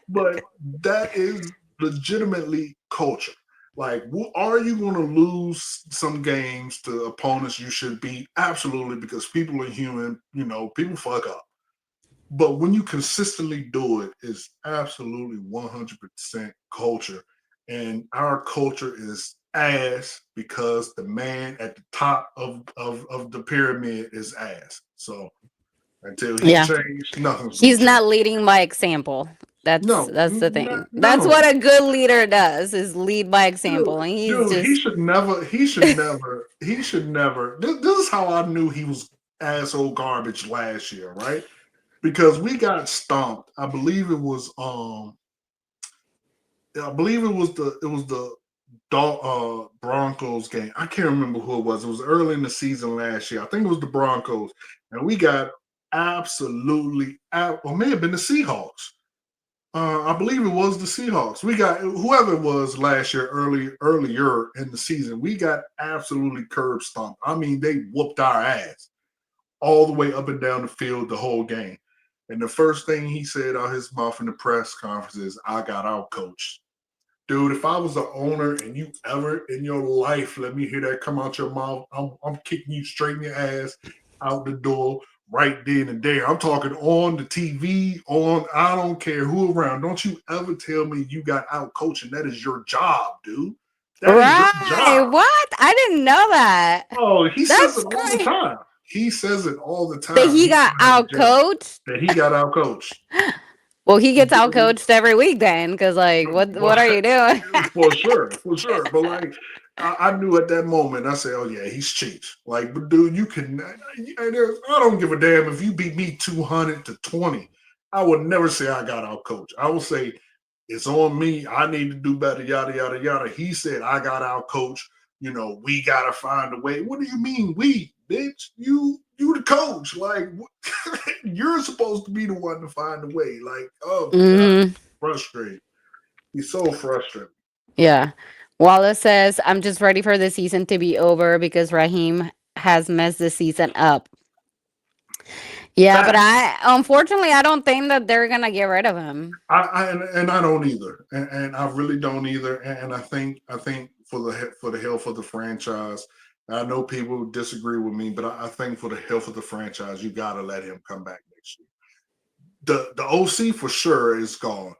but that is legitimately culture. Like, are you going to lose some games to opponents you should beat? Absolutely, because people are human. People fuck up. But when you consistently do it, it's absolutely 100% culture. And our culture is ass because the man at the top of the pyramid is ass. So until he Yeah. changed, nothing's going He's to change. not leading by example. No, That's the thing. That's no. what a good leader does is lead by Dude, example. And he's dude, just he should never. This is how I knew he was asshole garbage last year, right? Because we got stomped. I believe it was the Broncos game. I can't remember who it was. It was early in the season last year. I think it was the Broncos, and we got absolutely, or may have been the Seahawks. I believe it was the Seahawks. We got whoever it was last year, earlier in the season. We got absolutely curb stomped. I mean, they whooped our ass all the way up and down the field the whole game. And the first thing he said out his mouth in the press conference is, "I got out coached." Dude, if I was the owner and you ever in your life let me hear that come out your mouth, I'm kicking you straight in your ass out the door right then and there. I'm talking on the TV, I don't care who around. Don't you ever tell me you got out coaching. That is your job, dude. That is your right. job. What? I didn't know that. Oh, he says That's it all the great. time. He says it all the That time. he He's got trying to out jab coached. that he got out coached. Well, he gets out coached every week then, because like, what are you doing? For sure. But like, I knew at that moment. I said, "Oh yeah, he's cheap." Like, but dude, you can. I don't give a damn if you beat me 200-20. I would never say I got out coach. I will say it's on me. I need to do better. Yada yada yada. He said I got out coach. We gotta find a way. What do you mean we, bitch? You the coach. Like, you're supposed to be the one to find a way. Like, oh god, Hmm. frustrating. He's so frustrated. Yeah. Wallace says, I'm just ready for the season to be over because Raheem has messed the season up. Yeah, but Facts. unfortunately, I don't think that they're gonna get rid of him. And I don't either, and I really don't either. And I think for the health of the franchise, I know people disagree with me, but I think for the health of the franchise, you got to let him come back next year. The OC for sure is gone.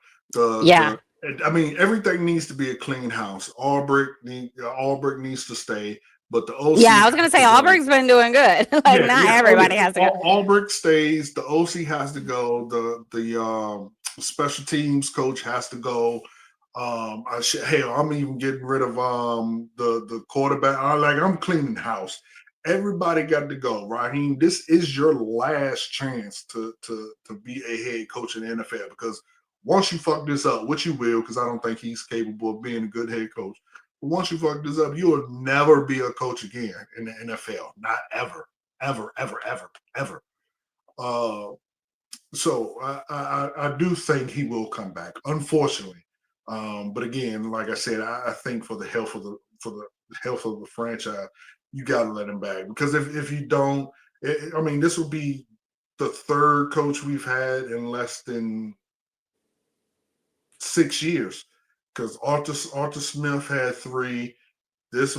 Yeah. The I mean, everything needs to be a clean house. Albrecht needs to stay, but the Yeah, OC I was gonna has say to go. Auburn's been doing good. Like Yeah, not yeah. Oh yeah. everybody has to go. Albrecht stays. The OC has to go. The special teams coach has to go. Hell, I'm even getting rid of the quarterback. I'm cleaning house. Everybody got to go. Raheem, this is your last chance to be a head coach in the NFL, because once you fuck this up, which you will, because I don't think he's capable of being a good head coach. But once you fuck this up, you will never be a coach again in the NFL. Not ever, ever, ever, ever, ever. Uh, so I do think he will come back, unfortunately. But again, like I said, I think for the health of the health of the franchise, you got to let him back because if you don't, I mean, this will be the third coach we've had in less than 6 years because Arthur Smith had three. This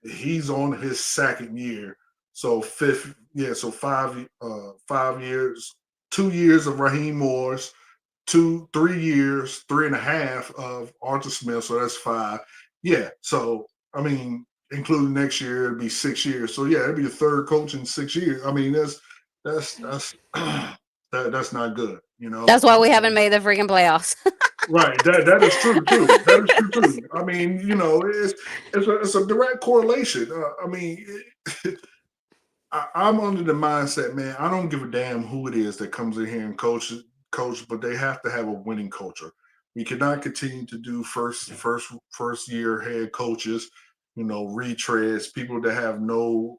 he's on his second year, so fifth, yeah, so 5 years, 2 years of Raheem Morris, 3 years, 3.5 of Arthur Smith, so that's five. Yeah, so I mean, including next year, it'd be 6 years. So yeah, it'd be the third coach in 6 years. I mean, that's that's not good, you know. That's why we haven't made the freaking playoffs. Right. That is true too. That is true too. I mean, it's a direct correlation. I mean, I'm under the mindset, man. I don't give a damn who it is that comes in here and coach, but they have to have a winning culture. We cannot continue to do first year head coaches, retreads, people that have no.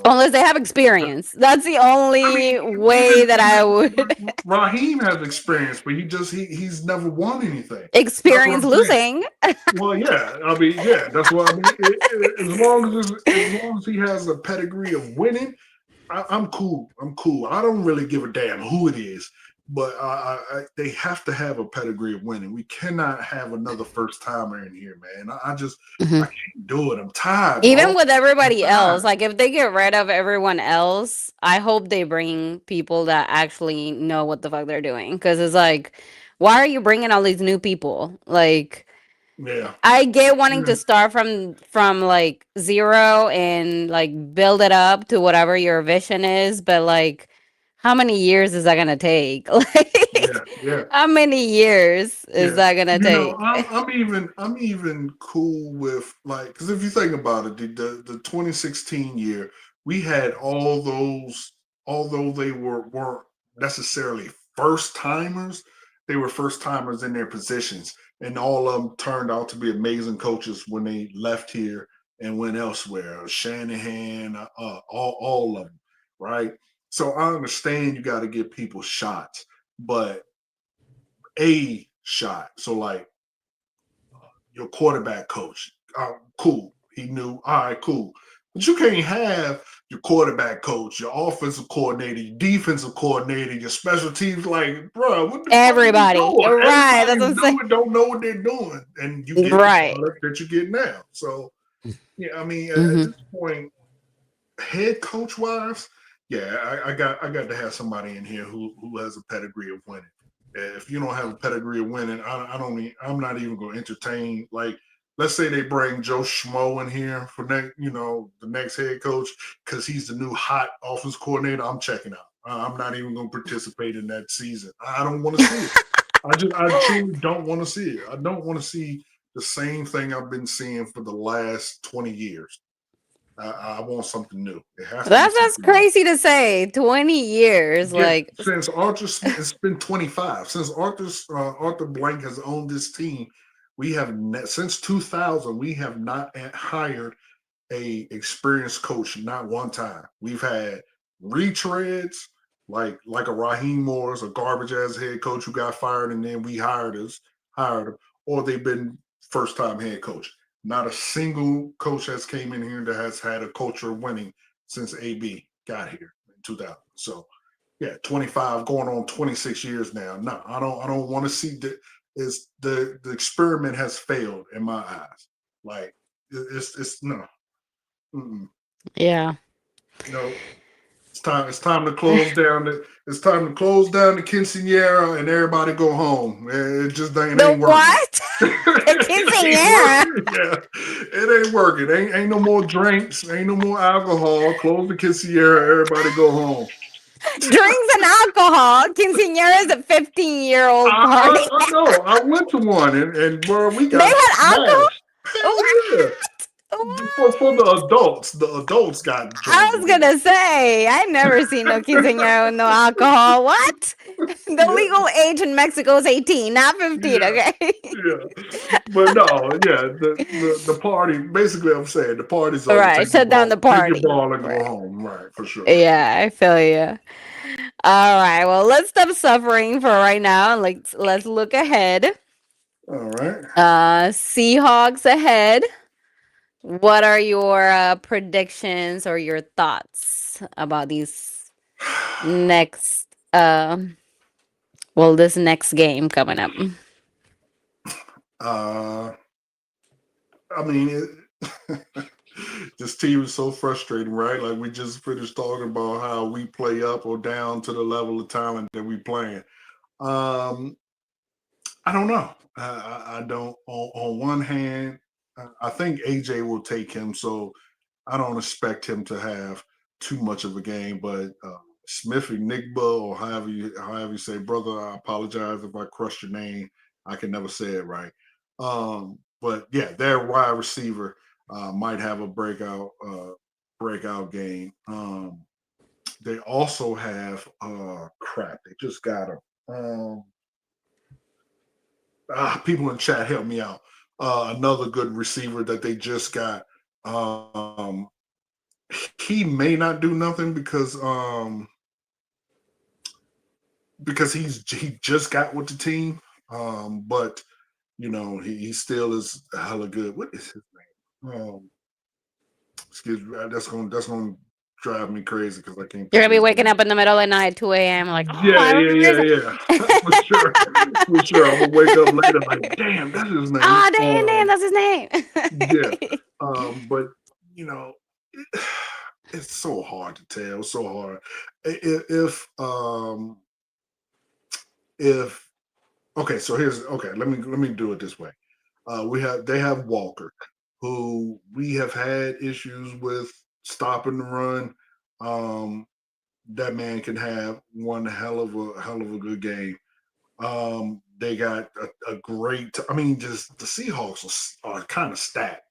Unless they have experience. That's the I mean, only way that I would Raheem has experience, but he's never won anything. That's what experience I'm saying. losing. Well, yeah, I mean, yeah, that's what I mean. As long as he has a pedigree of winning, I'm cool. I'm cool. I don't really give a damn who it is, but they have to have a pedigree of winning. We cannot have another first timer in here, man. I Mhm. can't do it. I'm tired, Even bro. with I'm everybody else, tired. like if they get rid of everyone else, I hope they bring people that actually know what the fuck they're doing. Because it's like, why are you bringing all these new people? Like, Yeah, I get wanting yeah, to start from like zero and like build it up to whatever your vision is, but like, how many years is that gonna take? yeah, Like, yeah. how many years is Yeah, that gonna take? I'm even cool with like because if you think about it, the 2016 year we had all those, although they weren't necessarily first timers, they were first timers in their positions, and all of them turned out to be amazing coaches when they left here and went elsewhere. Shanahan, all of them, right? So I understand you got to give people shots, but a shot. So like your quarterback coach, cool. He knew, all right, cool. But you can't have your quarterback coach, your offensive coordinator, your defensive coordinator, your special teams. Like, bro, what the fuck are you Everybody, doing? right? That's Everybody's what I'm saying. new and don't know what they're doing, and you get the Right. product that you get now. So yeah, I mean, at Hmm. this point, head coach wise, yeah, I got to have somebody in here who has a pedigree of winning. If you don't have a pedigree of winning, I'm not even going to entertain. Like, let's say they bring Joe Schmo in here for the next head coach because he's the new hot offense coordinator. I'm checking out. I'm not even going to participate in that season. I don't want to see it. I truly don't want to see it. I don't want to see the same thing I've been seeing for the last 20 years. I want something new. It has to be That's something new. crazy to say. 20 years, Yeah, like since Arthur Smith, it's been 25. Since Arthur Blank has owned this team, since 2000 we have not hired a experienced coach, not one time. We've had retreads like a Raheem Morris, a garbage ass head coach who got fired, and then we hired him, or they've been first time head coach. Not a single coach has came in here that has had a culture of winning since AB got here in 2000. So yeah, 25 going on 26 years now. No, I don't want to see that. Is the experiment has failed in my eyes. Like it's no. Mm-mm. yeah. No, it's time to close down it's time to close down the quinceanera and everybody go home. It just it The ain't working. what? The It ain't quinceañera. working. Yeah, it ain't working. Ain't no more drinks. Ain't no more alcohol. Close the quinceanera. Everybody go home. Drinks and alcohol. Quinceañera is a 15-year-old party. I know. I went to one and bro, we They got had alcohol? smashed. Hell yeah. What? For What? the adults got I drunk was with gonna say, I never seen no quinceañera with no alcohol. What? The yeah, legal age in Mexico is 18, not 15, yeah, okay? yeah. But no, yeah, the party. Basically, I'm saying the party's over. Right, shut down the Take your party. ball and go Right. home. Right, for sure. Yeah, I feel you. All right, well, let's stop suffering for right now. Let's look ahead. All right. Seahawks ahead. What are your predictions or your thoughts about these next this next game coming up? uh, I mean, this team is so frustrating, right? Like we just finished talking about how we play up or down to the level of talent that we playing. Um, I don't know. I don't. On one hand, I think AJ will take him, so I don't expect him to have too much of a game. But Smith Nigba, or however you say, brother, I apologize if I crushed your name. I can never say it right. But yeah, their wide receiver might have a breakout game. They also have crap. They just got him. People in chat help me out. Another good receiver that they just got. He may not do nothing because he just got with the team. But he still is hella good. What is his name? Excuse me. That's gonna drive me crazy because I can't You're think gonna of be his waking name. up in the middle of the night, 2 a.m. Like, oh, Yeah, I yeah, remember yeah, this. yeah. For sure, for sure. I'm gonna wake up later like, damn, that's his name. Oh, damn, that's his Yeah. name. But you know, it, it's so hard to tell. So hard. If okay, so here's okay. Let me do it this way. They have Walker, who we have had issues with stopping the run. Um, that man can have one hell of a good game. They got a great. I mean, just the Seahawks are kind of stacked.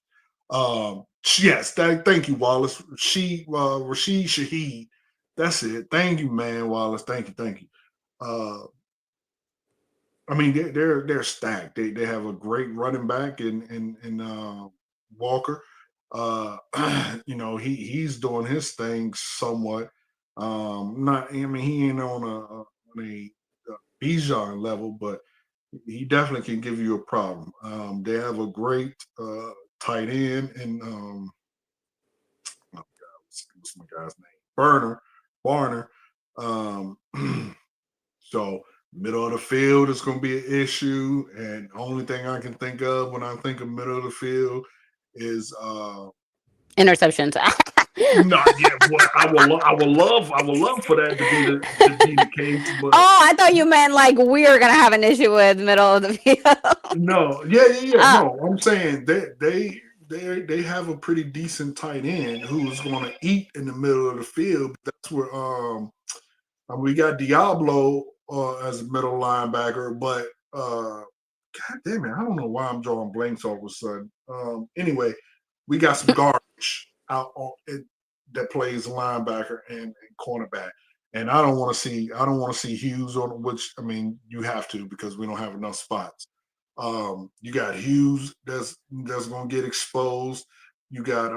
Yes, thank you, Wallace. Rashid Shaheed. That's it. Thank you, man, Wallace. Thank you. Uh, I mean, they're stacked. They have a great running back in Walker. Uh, he's doing his thing somewhat. Not, I mean, he ain't on a Bijan level, but he definitely can give you a problem. They have a great tight end and oh God, what's my guy's name? Barner. Um, so middle of the field is going to be an issue, and the only thing I can think of when I think of middle of the field is Interceptions. not yet. What I would love for that to be the case, but Oh, I thought you meant like we are gonna have an issue with middle of the field. no, yeah. Oh, No, I'm saying they have a pretty decent tight end who's going to eat in the middle of the field. That's where we got Diablo as a middle linebacker, but God damn it, I don't know why I'm drawing blanks all of a sudden. Anyway, we got some garbage that plays linebacker and cornerback. And I don't want to see Hughes on, which I mean you have to because we don't have enough spots. You got Hughes that's gonna get exposed. You got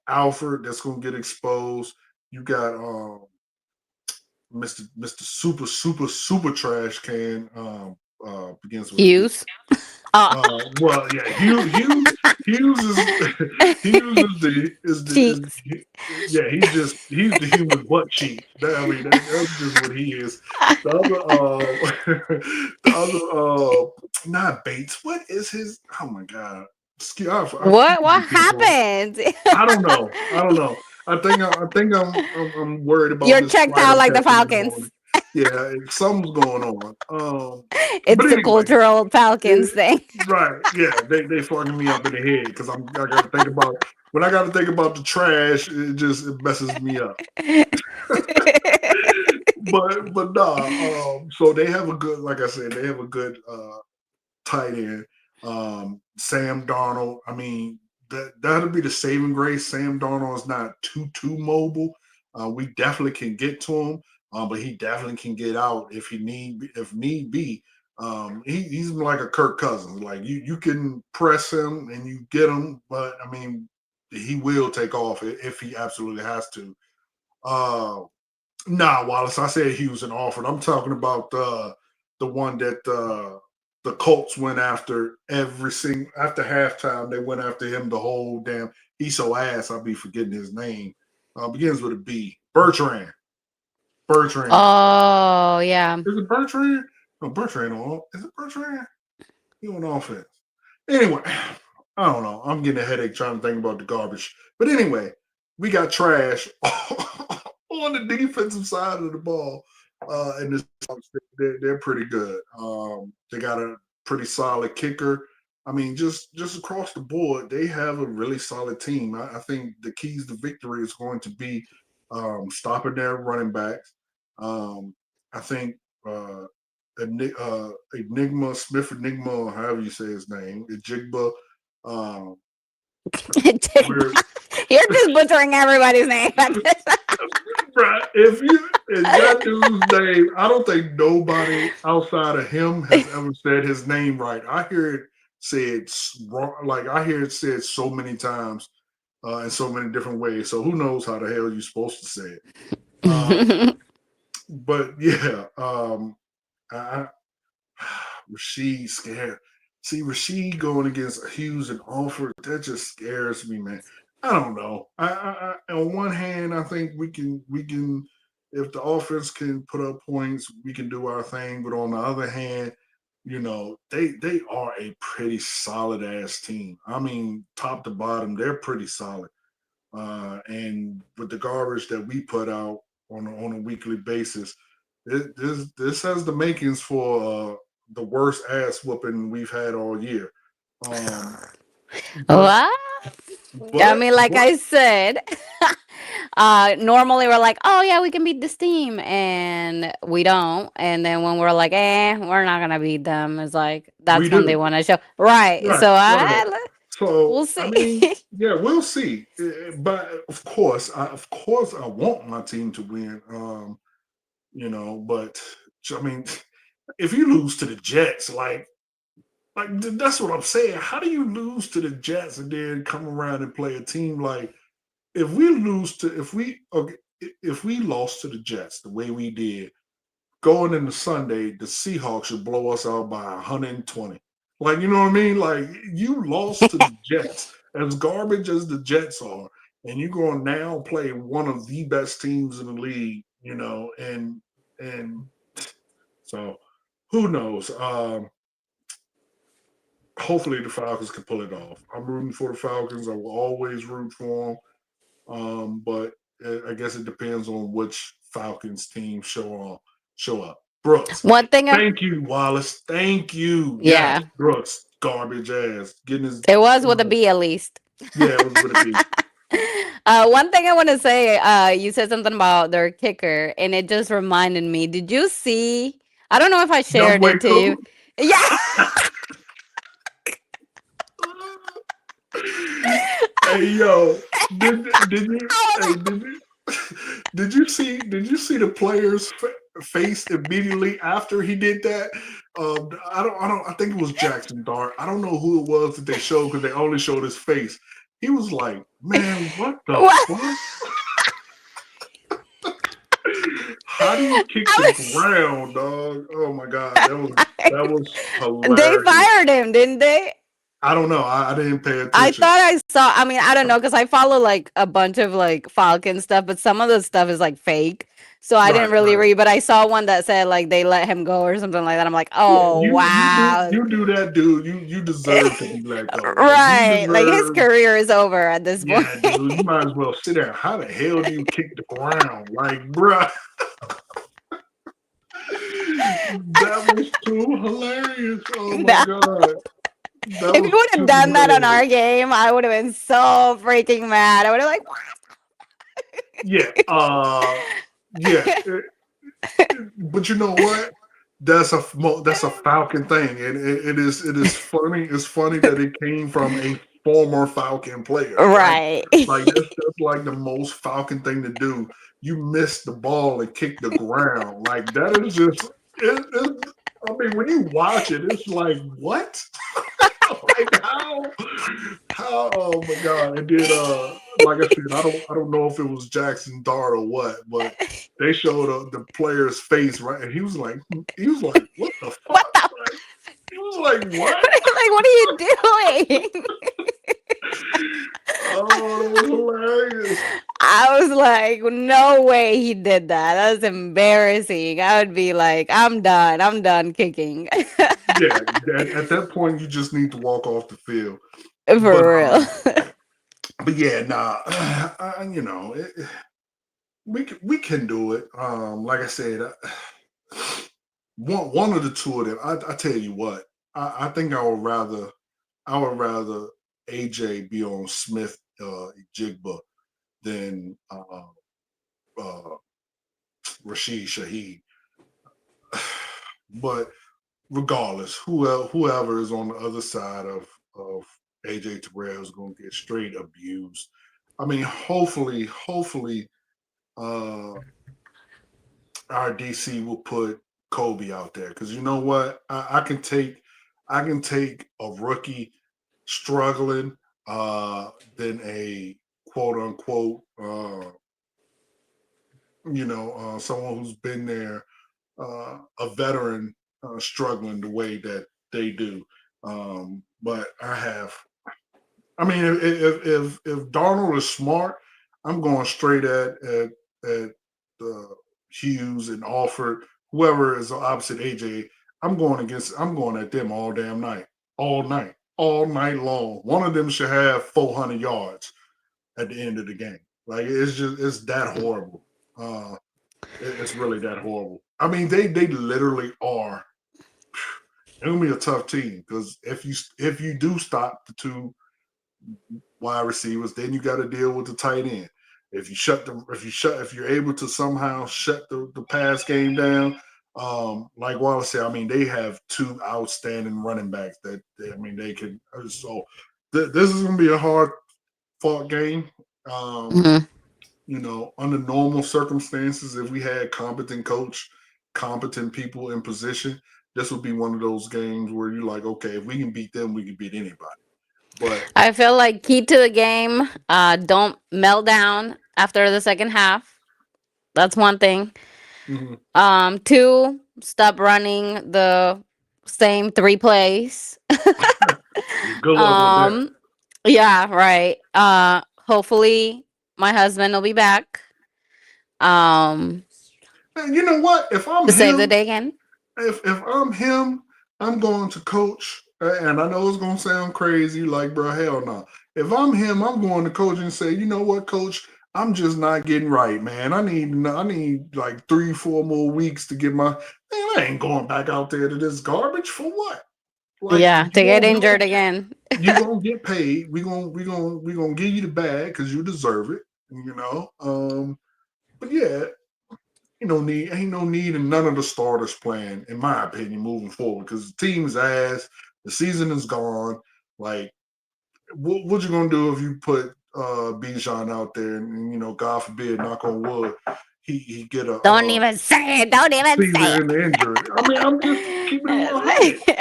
Alfred that's gonna get exposed. You got Mr. Super Trash Can begins with a B. Hughes. Oh, Well, yeah, Hughes is Hughes cheeks. yeah, he's the human butt cheek. I mean, that's just what he is. The other not Bates. What is his? Oh my god, I keep What forgetting people. happened? I don't know. I don't know. I think I'm worried about You're this checked flight out I'm like the catching in the morning. Falcons. Yeah, something's going on. It's But the anyway, cultural Falcons it, thing. right? Yeah, they fucking me up in the head because I got to think about when I got to think about the trash. It messes me up. But nah. So they have a good, like I said, they have a good tight end. Sam Darnold. I mean, that'll be the saving grace. Sam Darnold is not too mobile. We definitely can get to him, but he definitely can get out if need be. He's like a Kirk Cousins. Like you can press him and you get him, but I mean, he will take off if he absolutely has to. Uh, Nah, Wallace. I said he was an offer. I'm talking about the one that the Colts went after every single after halftime. They went after him the whole damn. He's so ass. I'll be forgetting his name. Begins with a B. Bertrand. Bertrand. Oh yeah. Is it Bertrand? No, Bertrand on. Is it Bertrand? He on offense. Anyway, I don't know. I'm getting a headache trying to think about the garbage. But anyway, we got trash on the defensive side of the ball. And this, they're pretty good. They got a pretty solid kicker. I mean, just across the board, they have a really solid team. I think the keys to victory is going to be stopping their running backs. I think Enigma Smith Enigma, or however you say his name, Ejigba. Um, we're You're just butchering everybody's name. right. If that dude's name, I don't think nobody outside of him has ever said his name right. I hear it said wrong, like I hear it said so many times in so many different ways. So who knows how the hell you're supposed to say it? But yeah, I, Rashid scared. See, Rashid going against Hughes and Alford, that just scares me, man. I don't know. On one hand, I think we can if the offense can put up points, we can do our thing. But on the other hand, they are a pretty solid ass team. I mean, top to bottom, they're pretty solid. And with the garbage that we put out on a weekly basis, this has the makings for the worst ass whooping we've had all year. Um, but What? I but mean, like but I said, normally we're like, oh yeah, we can beat this team, and we don't. And then when we're like, we're not gonna beat them, it's like we that's when they do. want to show. Right. Right, So right. So we'll I see. mean, yeah, we'll see. But of course I want my team to win. But I mean, if you lose to the Jets, that's what I'm saying. How do you lose to the Jets and then come around and play a team like if we lost to the Jets the way we did going into Sunday, the Seahawks should blow us out by 120. Like, you know what I mean? Like, you lost to the Jets, as garbage as the Jets are, and you're going to now play one of the best teams in the league, and so who knows? Hopefully the Falcons can pull it off. I'm rooting for the Falcons. I will always root for them. But I guess it depends on which Falcons team show up. Brooks, One thing, thank you, Wallace. Thank you. Yes, yeah, Brooks, garbage ass. Getting his it was with a B at least. yeah, it was with a B. One thing I want to say, you said something about their kicker, and it just reminded me. Did you see? I don't know if I Young shared way it to you. cool. Yeah. Hey yo, did you I hey was did you did you see the player's face immediately after he did that? I think it was Jackson Dart. I don't know who it was that they showed because they only showed his face. He was like, "Man, what the What? fuck? How do you kick the I was, ground, dog? Oh my god, that was they hilarious. fired him, didn't they? I don't know. I didn't pay I attention. thought I saw. I mean, I don't know because I follow like a bunch of like Falcon stuff, but some of the stuff is like fake. So I didn't Right, really right. read, but I saw one that said like they let him go or something like that. I'm like, Yeah, oh wow, you do that, dude. You deserve to be let go. Like you right? Like his deserve. career is over at this point. Yeah, dude. You might as well sit there. How the hell do you kick the ground? Like, bruh, that was too hilarious. Oh my No. god, that If was you would have too done that on hilarious. our game, I would have been so freaking mad. I would have like, Yeah, yeah. But you know what? That's a Falcon thing, and it is funny. It's funny that it came from a former Falcon player. right. Like that's like the most Falcon thing to do. You miss the ball and kick the ground. Like that is just. I mean, when you watch it, it's like what? Like how? Oh my god! It did. Like I said, I don't know if it was Jackson Dart or what, but they showed the player's face, right, and he was like, "What the What fuck?" the? Like, he was like, "What?" Like, what are you doing? Oh, it was hilarious. I was like, no way he did that. That was embarrassing. I would be like, I'm done. I'm done kicking. Yeah, at that point, you just need to walk off the field. But For real. yeah, nah, we can do it. Like I said, one of the two of them. I tell you what, I think I would rather AJ be on Smith Jigba than uh, Rashid Shaheed. But regardless, whoever is on the other side of AJ Terrell is going to get straight abused. I mean, hopefully, uh, our DC will put Kobe out there because you know what, I can take a rookie struggling than a quote unquote someone who's been there, a veteran struggling the way that they do. But I mean, if Darnold is smart, I'm going straight at Hughes and Alford, whoever is opposite AJ. I'm going at them all damn night, all night long. One of them should have 400 yards at the end of the game. Like it's that horrible. Uh, it's really that horrible. I mean, they literally are. It's gonna be a tough team because if you do stop the two wide receivers, then you got to deal with the tight end. If you're able to somehow shut the pass game down, like Wallace said, I mean they have two outstanding running backs I mean they can. So this is gonna be a hard fought game. Um, Mhm. Under normal circumstances, if we had competent coach, competent people in position, this would be one of those games where you're like, okay, if we can beat them, we can beat anybody. But I feel like key to the game, don't melt down after the second half. That's one thing. mhm, Two, stop running the same three plays. good luck with that. um, yeah, right. Hopefully my husband will be back. Um, And you know what? If I'm to save the him, day again. if I'm him, I'm going to coach. And I know it's gonna sound crazy, like bro, hell no. If I'm him, I'm going to coach and say, you know what, coach, I'm just not getting right, man. I need like 3-4 more weeks to get my man. I ain't going back out there to this garbage for what? Like Yeah, to get injured again. you gonna get paid. We gonna give you the bag because you deserve it. But yeah, ain't no need in none of the starters playing, in my opinion, moving forward because the team's ass. The season is gone. Like, what you gonna do if you put Bijan out there and God forbid, knock on wood, he get a Don't even say it. Don't even say season injury. I mean, I'm just keeping it 100. it.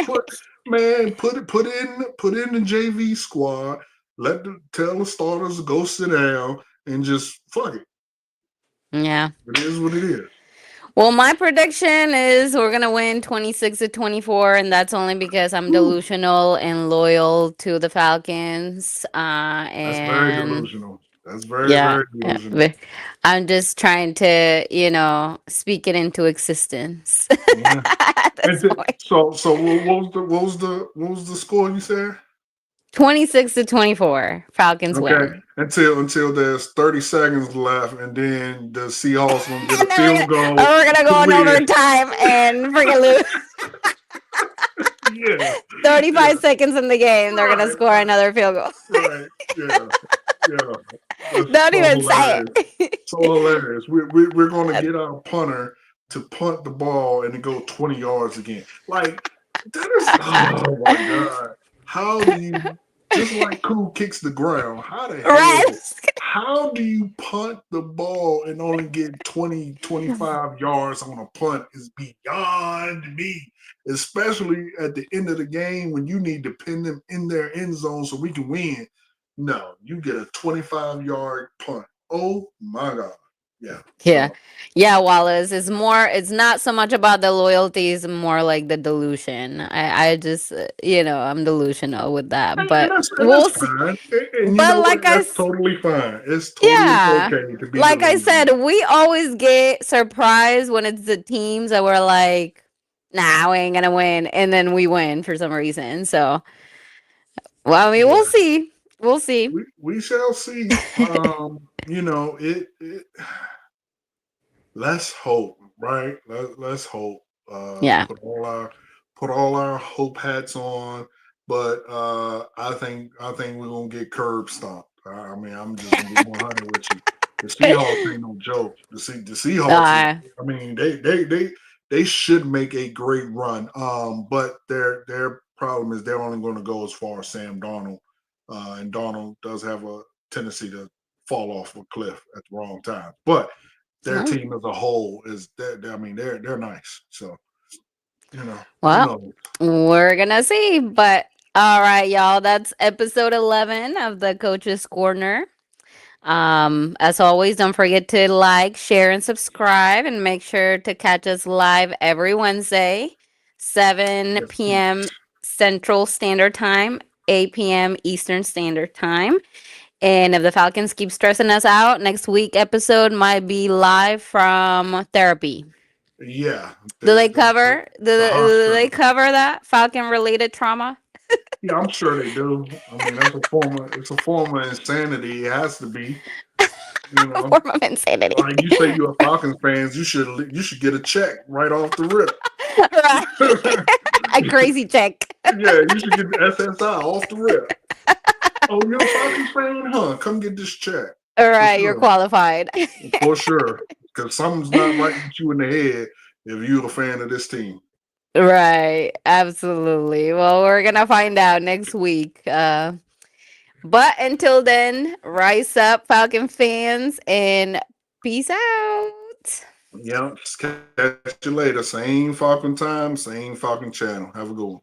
Put in the JV squad. Tell the starters to go sit down and just fuck it. Yeah. It is what it is. Well, my prediction is we're gonna win 26-24, and that's only because I'm Woo. delusional and loyal to the Falcons. That's very And delusional. That's very, yeah, very yeah, delusional. I'm just trying to, speak it into existence Yeah. at this point. So what was the score you said? 26-24, Falcons Okay, win. until there's 30 seconds left, and then the Seahawks gonna get a And then field goal we're gonna to go in win. overtime and freaking lose. Yeah, 35 yeah, seconds in the game, they're gonna right, score another field goal. right, yeah, yeah. That's Don't so even say hilarious. it. So hilarious. We're gonna get our punter to punt the ball and to go 20 yards again. Like that is oh my god. How do you just like Cool kicks the ground? How the Right? hell? How do you punt the ball and only get 20-25 yards on a punt is beyond me. Especially at the end of the game when you need to pin them in their end zone so we can win. No, you get a 25-yard punt. Oh my God. Yeah. Yeah. So Yeah, Wallace. It's not so much about the loyalty, it's more like the delusion. I just, I'm delusional with that. and But that's we'll see. fine. And you But know what? like That's totally fine. It's totally yeah. okay to be Like I said, delusional. we always get surprised when it's the teams that we're like, nah, we ain't gonna win. And then we win for some reason. So, well, I mean, we'll Yeah. see. We'll see. We shall see. It let's hope, right? Let's hope. Uh, Yeah. put all our put all our hope hats on, but I think we're gonna get curb stomped. I mean, I'm just gonna be 100 with you. The Seahawks ain't no joke. The Seahawks is. uh, I mean, they should make a great run. But their problem is they're only going to go as far as Sam Darnold, and Darnold does have a tendency to fall off a cliff at the wrong time. But their team as a whole is I mean they're nice. So who well, knows? we're gonna see. But all right, y'all. That's episode 11 of the Coach's Corner. As always, don't forget to like, share, and subscribe, and make sure to catch us live every Wednesday, 7 Yes, p.m. peeps. Central Standard Time, 8 p.m. Eastern Standard Time. And if the Falcons keep stressing us out, next week episode might be live from therapy. Yeah, Do they the cover? the Do they hospital. cover that Falcon related trauma? Yeah, I'm sure they do. I mean, it's a form of insanity. It has to be. You know, Form of insanity. like you say, you're a Falcons fans. You should get a check right off the rip. Right. A crazy check. Yeah, you should get the SSI off the rip. Oh, you're a Falcons fan, huh? Come get this check All for right, you're sure. qualified. For sure. Because something's not right with you in the head if you're a fan of this team. Right, absolutely. Well, we're gonna find out next week. But until then, rise up, Falcon fans, and peace out. Yeah, catch you later. Same Falcon time, same Falcon channel. Have a good one.